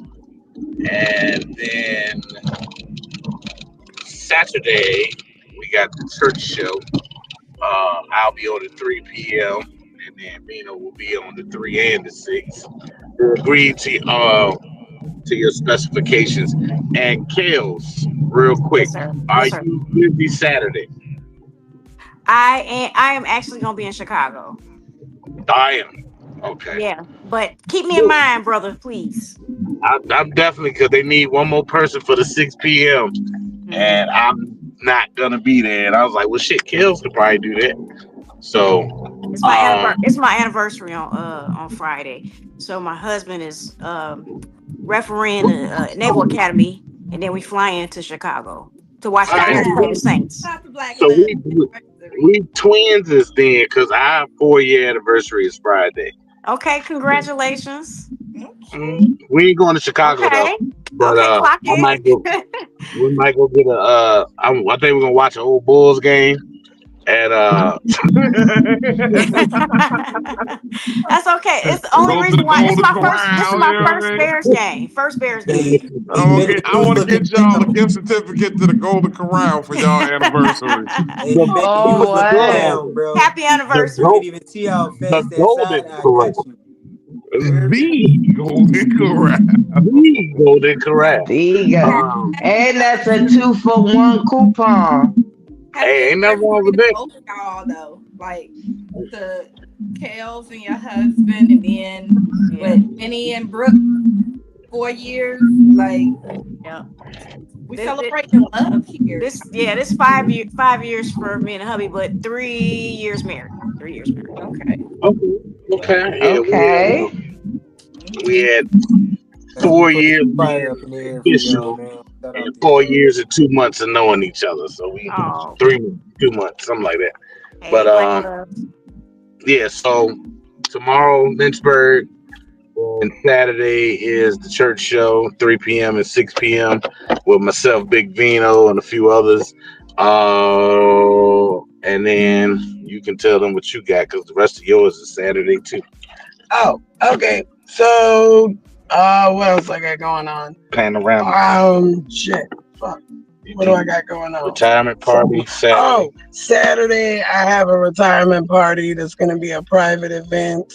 And then Saturday we got the church show. I'll be on at 3 p.m. and then Mina will be on the 3 and the 6. Agree to your specifications. And Kales, real quick, yes, sir. are Yes, sir. you busy Saturday? I am actually gonna be in Chicago. I am. Okay. Yeah, but keep me in mind, brother, please. I'm definitely, because they need one more person for the 6 p.m. And I'm not gonna be there. And I was like, well, shit, Kales could probably do that. So it's my anniversary on Friday. So my husband is refereeing the Naval Academy, and then we fly into Chicago to watch the Bears play the Saints. So we twins is then, because our 4-year anniversary is Friday. Okay, congratulations. We ain't going to Chicago though. But we might go get I think we're gonna watch an old Bulls game. And that's okay. It's the only reason why this is my first Bears game. First Bears game. I want to get y'all a gift certificate to the Golden Corral for y'all anniversary. Oh, wow. Bro. Happy anniversary. You can't even see how fast that side eye got you. The Golden Corral. The Golden Corral. And that's a 2-for-1 coupon. Hey, ain't nothing wrong with that. Y'all though, like the Kales and your husband, and then Benny and Brooke, 4 years. Like, we celebrate the love here. This 5 years for me and hubby, but 3 years married. 3 years married. Okay. We had 4 years official and 4 years and 2 months of knowing each other. So we 2 months, something like that. Hey, but Yeah, so tomorrow, Lynchburg, and Saturday is the church show, 3 p.m. and 6 p.m. with myself, Big Vino, and a few others. And then you can tell them what you got because the rest of yours is Saturday too. Oh, okay. So, what else I got going on? Panorama. Shit. Fuck. What do I got going on? Retirement party Saturday. Oh, Saturday I have a retirement party that's going to be a private event.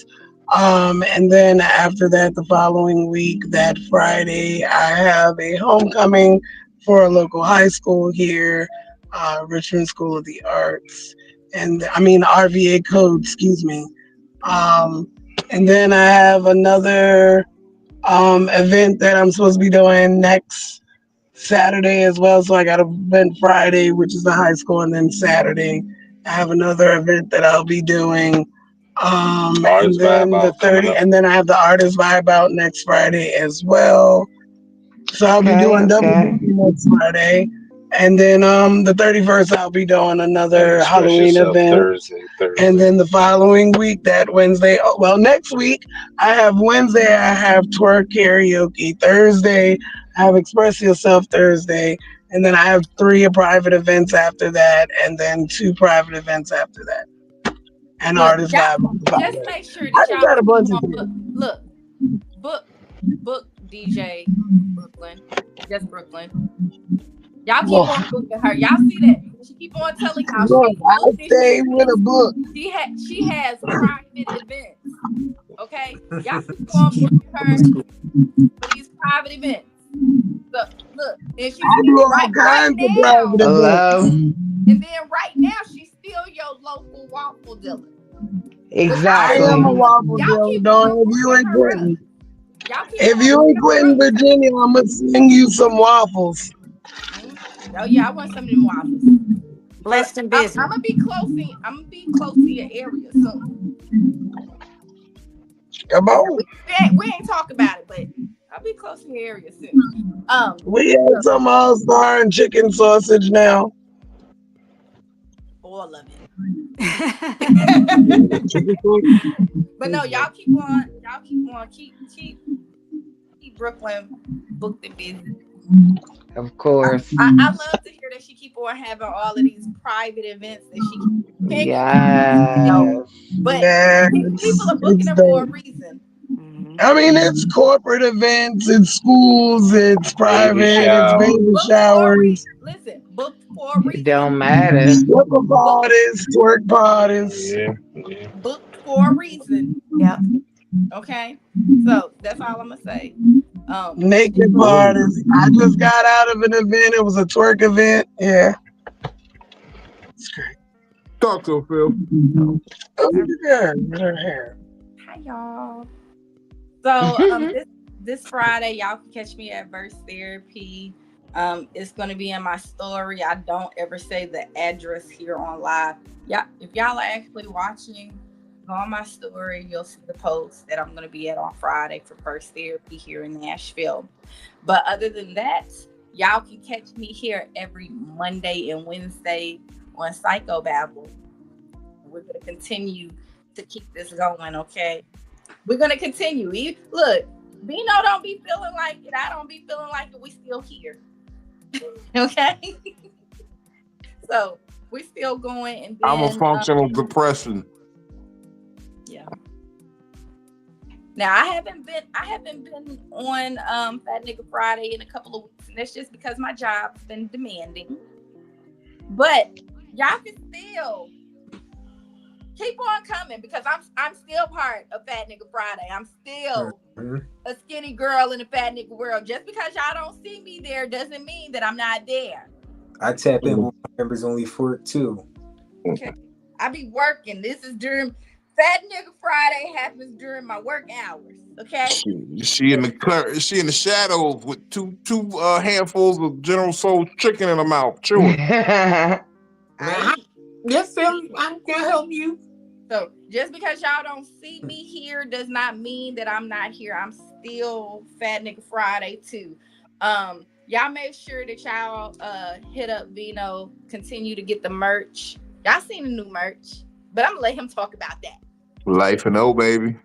And then after that, the following week, that Friday, I have a homecoming for a local high school here, Richmond School of the Arts, and I mean RVA Code, excuse me. And then I have another event that I'm supposed to be doing next Saturday as well. So I got an event Friday, which is the high school, and then Saturday I have another event that I'll be doing. And then the 30, and then I have the artist vibe out next Friday as well. So I'll be doing double next Friday. And then the 31st I'll be doing another Halloween event. Thursday. And then the following week, that Wednesday, next week, I have Wednesday, I have twerk karaoke. Thursday, I have Express Yourself Thursday. And then I have 3 private events after that, and then 2 private events after that. And artist vibe. Just make sure that y'all got a bunch of book DJ Brooklyn, just Brooklyn. Y'all keep on booking her. Y'all see that? She keep on telling y'all. I stay with a book. She has private events. Okay, y'all keep on booking her for these private events. Look, and she right now. Hello. And then right now, she's still your local waffle dealer. Exactly. I am a waffle dealer. Don't if you ain't quitting. If you ain't quitting Virginia, I'm gonna sing you some waffles. Oh yeah, I want some of them waffles. Blessed and busy. I'm gonna be close to your area soon. Come on. We ain't talk about it, but I'll be close to your area soon. We have some all-star and chicken sausage now. All of it. But no, y'all keep Brooklyn booked and busy. Of course. I love to hear that she keep on having all of these private events that she can. Yes. But people are booking them for a reason. I mean, it's corporate events, it's schools, it's private, it's baby showers. Listen, booked for a reason. It don't matter. Stripper parties, twerk parties. Yeah. Booked for a reason. Yep. Okay. So that's all I'm gonna say. Naked parties. I just got out of an event. It was a twerk event. Yeah. It's great. Talk to him, Phil. Hi, y'all. So this Friday, y'all can catch me at Verse Therapy. It's gonna be in my story. I don't ever say the address here on live. Yeah, if y'all are actually watching, go on my story. You'll see the post that I'm gonna be at on Friday for Verse Therapy here in Nashville. But other than that, y'all can catch me here every Monday and Wednesday on Psycho-Babble. We're gonna continue to keep this going, okay? We're gonna continue. Look, Bino don't be feeling like it. I don't be feeling like it. We still here. Okay? So we're still going, and then, I'm a functional depression. Yeah. Now I haven't been on Fat Nigga Friday in a couple of weeks, and that's just because my job's been demanding. But y'all can still keep on coming because I'm still part of Fat Nigga Friday. I'm still a skinny girl in the fat nigga world. Just because y'all don't see me there doesn't mean that I'm not there. I tap in with members only for it too. Okay. I be working. This is during Fat Nigga Friday happens during my work hours. Okay. She in the shadows with two handfuls of General Soul chicken in her mouth, chewing. Yes, Phil, I can help you. So just because y'all don't see me here does not mean that I'm not here. I'm still Fat Nigga Friday too. Y'all make sure that y'all hit up Vino, continue to get the merch. Y'all seen the new merch, but I'm gonna let him talk about that. Life and O, baby.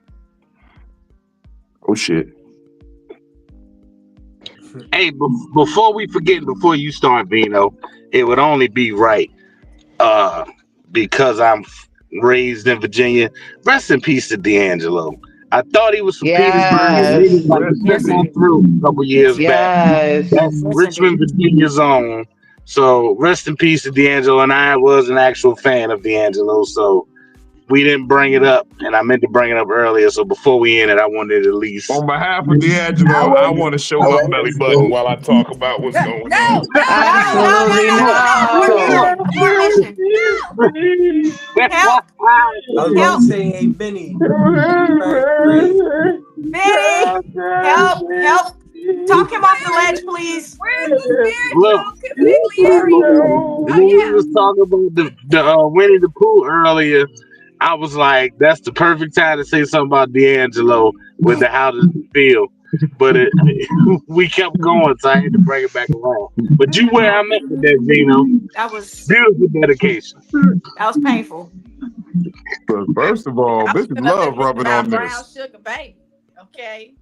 Oh shit. Hey, before we forget, before you start, Vino, it would only be right, because I'm raised in Virginia. Rest in peace to D'Angelo. I thought he was from Petersburg, and Yes. niggas like to Rest put in Yes, that peace. through a couple years back. Yes. That's yes, Richmond, indeed. Virginia's own. So rest in peace to D'Angelo. And I was an actual fan of D'Angelo, so we didn't bring it up, and I meant to bring it up earlier. So before we end it, I wanted to at least. On behalf of D'Angelo, I want to show my belly button while I talk about what's going on. No, no, No, no, no, no, Absolutely no, no, no. no, no. More mission. Help, I was about to help, say, hey, Benny, great. Benny. Help. Talk him off the ledge, please. Where's the Look, spiritual consigliere? when we was talking about the Winnie the Pooh earlier, I was like, that's the perfect time to say something about D'Angelo with the how does it feel. But we kept going, so I had to bring it back around. But you where I'm at with that, Vino. That was Beautiful dedication. painful. But first of all, I was bitches sitting up there love rubbing listening on to Brown this. Sugar Baby. Okay.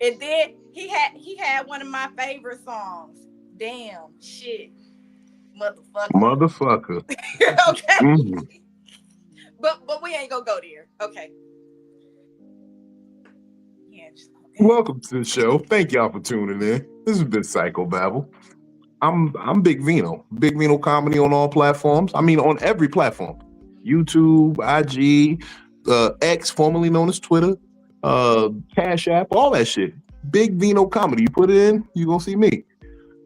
And then he had one of my favorite songs. Damn shit. Motherfucker. Motherfucker. Okay. Mhm. But we ain't gonna go there. Okay. Yeah, Welcome to the show. Thank y'all for tuning in. This has been Psycho-Babble. I'm Big Vino. Big Vino comedy on all platforms. I mean, on every platform. YouTube, IG, X, formerly known as Twitter, Cash App, all that shit. Big Vino comedy. You put it in, you gonna see me.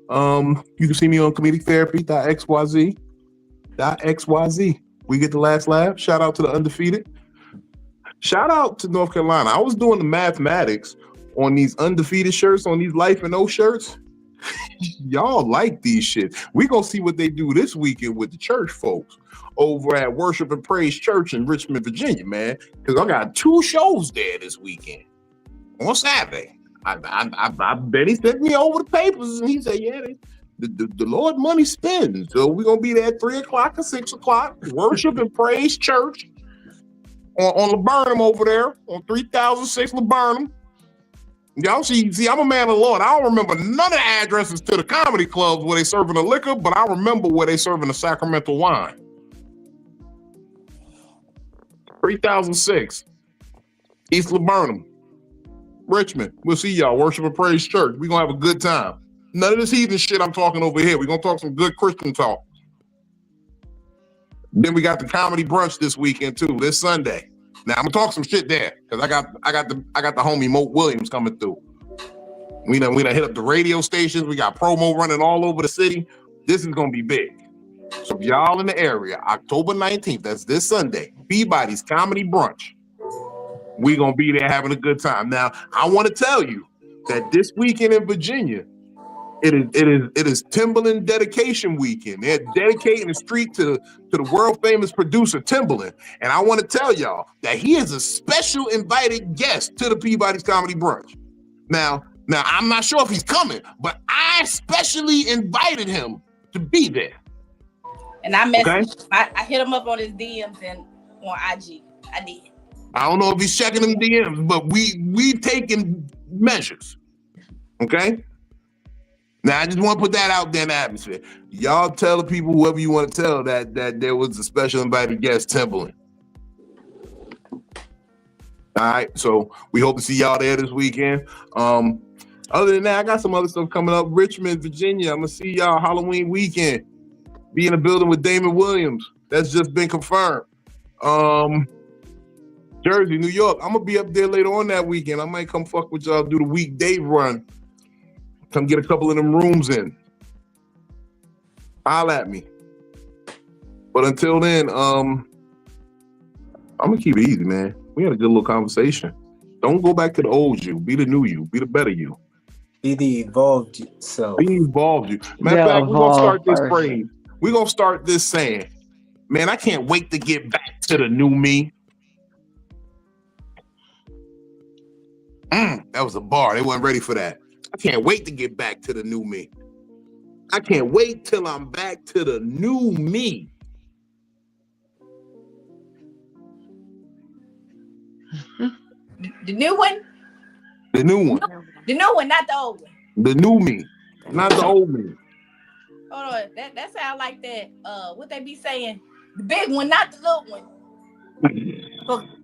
You can see me on comedictherapy.xyz. We get the last laugh. Shout out to the undefeated. Shout out to North Carolina. I was doing the mathematics on these undefeated shirts, on these Life and O shirts. Y'all like these shit. We gonna see what they do this weekend with the church folks over at Worship and Praise Church in Richmond, Virginia, man. Because I got 2 shows there this weekend on Saturday. I bet he sent me over the papers and he said, yeah, the Lord money spends. So we're gonna be there at 3 o'clock and 6 o'clock. Worship and Praise Church on Laburnum over there on 3006 Laburnum. Y'all see, I'm a man of the Lord. I don't remember none of the addresses to the comedy clubs where they serving the liquor, but I remember where they serving the sacramental wine. 3006 East Laburnum, Richmond. We'll see y'all. Worship and Praise Church. We're gonna have a good time. None of this heathen shit I'm talking over here. We're gonna talk some good Christian talk. Then we got the comedy brunch this weekend too, this Sunday. Now I'm gonna talk some shit there because I got the homie Moat Williams coming through. We done hit up the radio stations. We got promo running all over the city. This is gonna be big. So if y'all in the area, October 19th, that's this Sunday, Peabody's Comedy Brunch. We gonna be there having a good time. Now I want to tell you that this weekend in Virginia, it is Timbaland dedication weekend. They're dedicating the street to the world famous producer Timbaland. And I want to tell y'all that he is a special invited guest to the Peabody's Comedy Brunch. Now I'm not sure if he's coming, but I specially invited him to be there. And I messaged I hit him up on his DMs and on IG. I did. I don't know if he's checking them DMs, but we taking measures. Okay? Now, I just want to put that out there in the atmosphere. Y'all tell the people, whoever you want to tell, that there was a special invited guest, Timbaland. All right, so we hope to see y'all there this weekend. Other than that, I got some other stuff coming up. Richmond, Virginia, I'm going to see y'all Halloween weekend. Be in the building with Damon Williams. That's just been confirmed. Jersey, New York, I'm going to be up there later on that weekend. I might come fuck with y'all, do the weekday run. Come get a couple of them rooms in. Holler at me. But until then, I'm gonna keep it easy, man. We had a good little conversation. Don't go back to the old you. Be the new you. Be the better you. Be the evolved self. Be the evolved you. Matter of fact, we're gonna start this phrase. We're gonna start this saying, man, I can't wait to get back to the new me. That was a bar. They weren't ready for that. I can't wait to get back to the new me. I can't wait till I'm back to the new me. The new one? The new one. The new one, not the old one. The new me. Not the old me. Hold on. That sound like that. What they be saying? The big one, not the little one.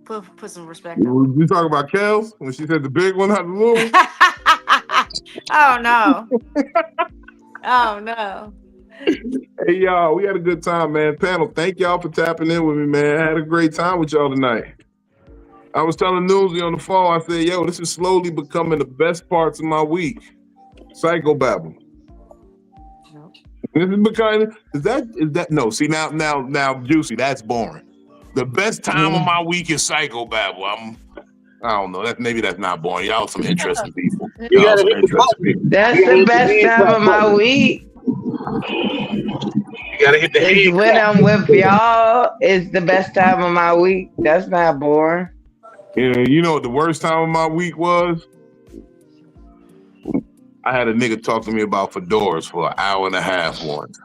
Put some respect on. You talking about Kels when she said the big one, not the little one? Oh no. Oh no. Hey y'all, we had a good time, man. Panel, thank y'all for tapping in with me, man. I had a great time with y'all tonight. I was telling Newsy on the phone, I said, yo, this is slowly becoming the best parts of my week. Psycho-Babble. This is becoming, is that no, see now Juicy, that's boring. The best time of my week is Psycho-Babble. I don't know. Maybe that's not boring. Y'all some interesting people. You gotta hit the button. That's the best time of my week. You gotta hit the It's head when clap. I'm with y'all. It's the best time of my week. That's not boring. You know what the worst time of my week was? I had a nigga talk to me about fedoras for an hour and a half once.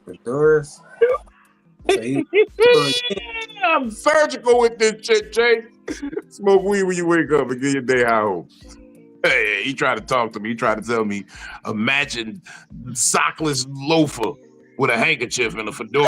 Fedoras. I'm surgical with this shit, Jay. Smoke weed when you wake up and get your day home. Hey, he tried to talk to me. He tried to tell me, imagine sockless loafer with a handkerchief and a fedora.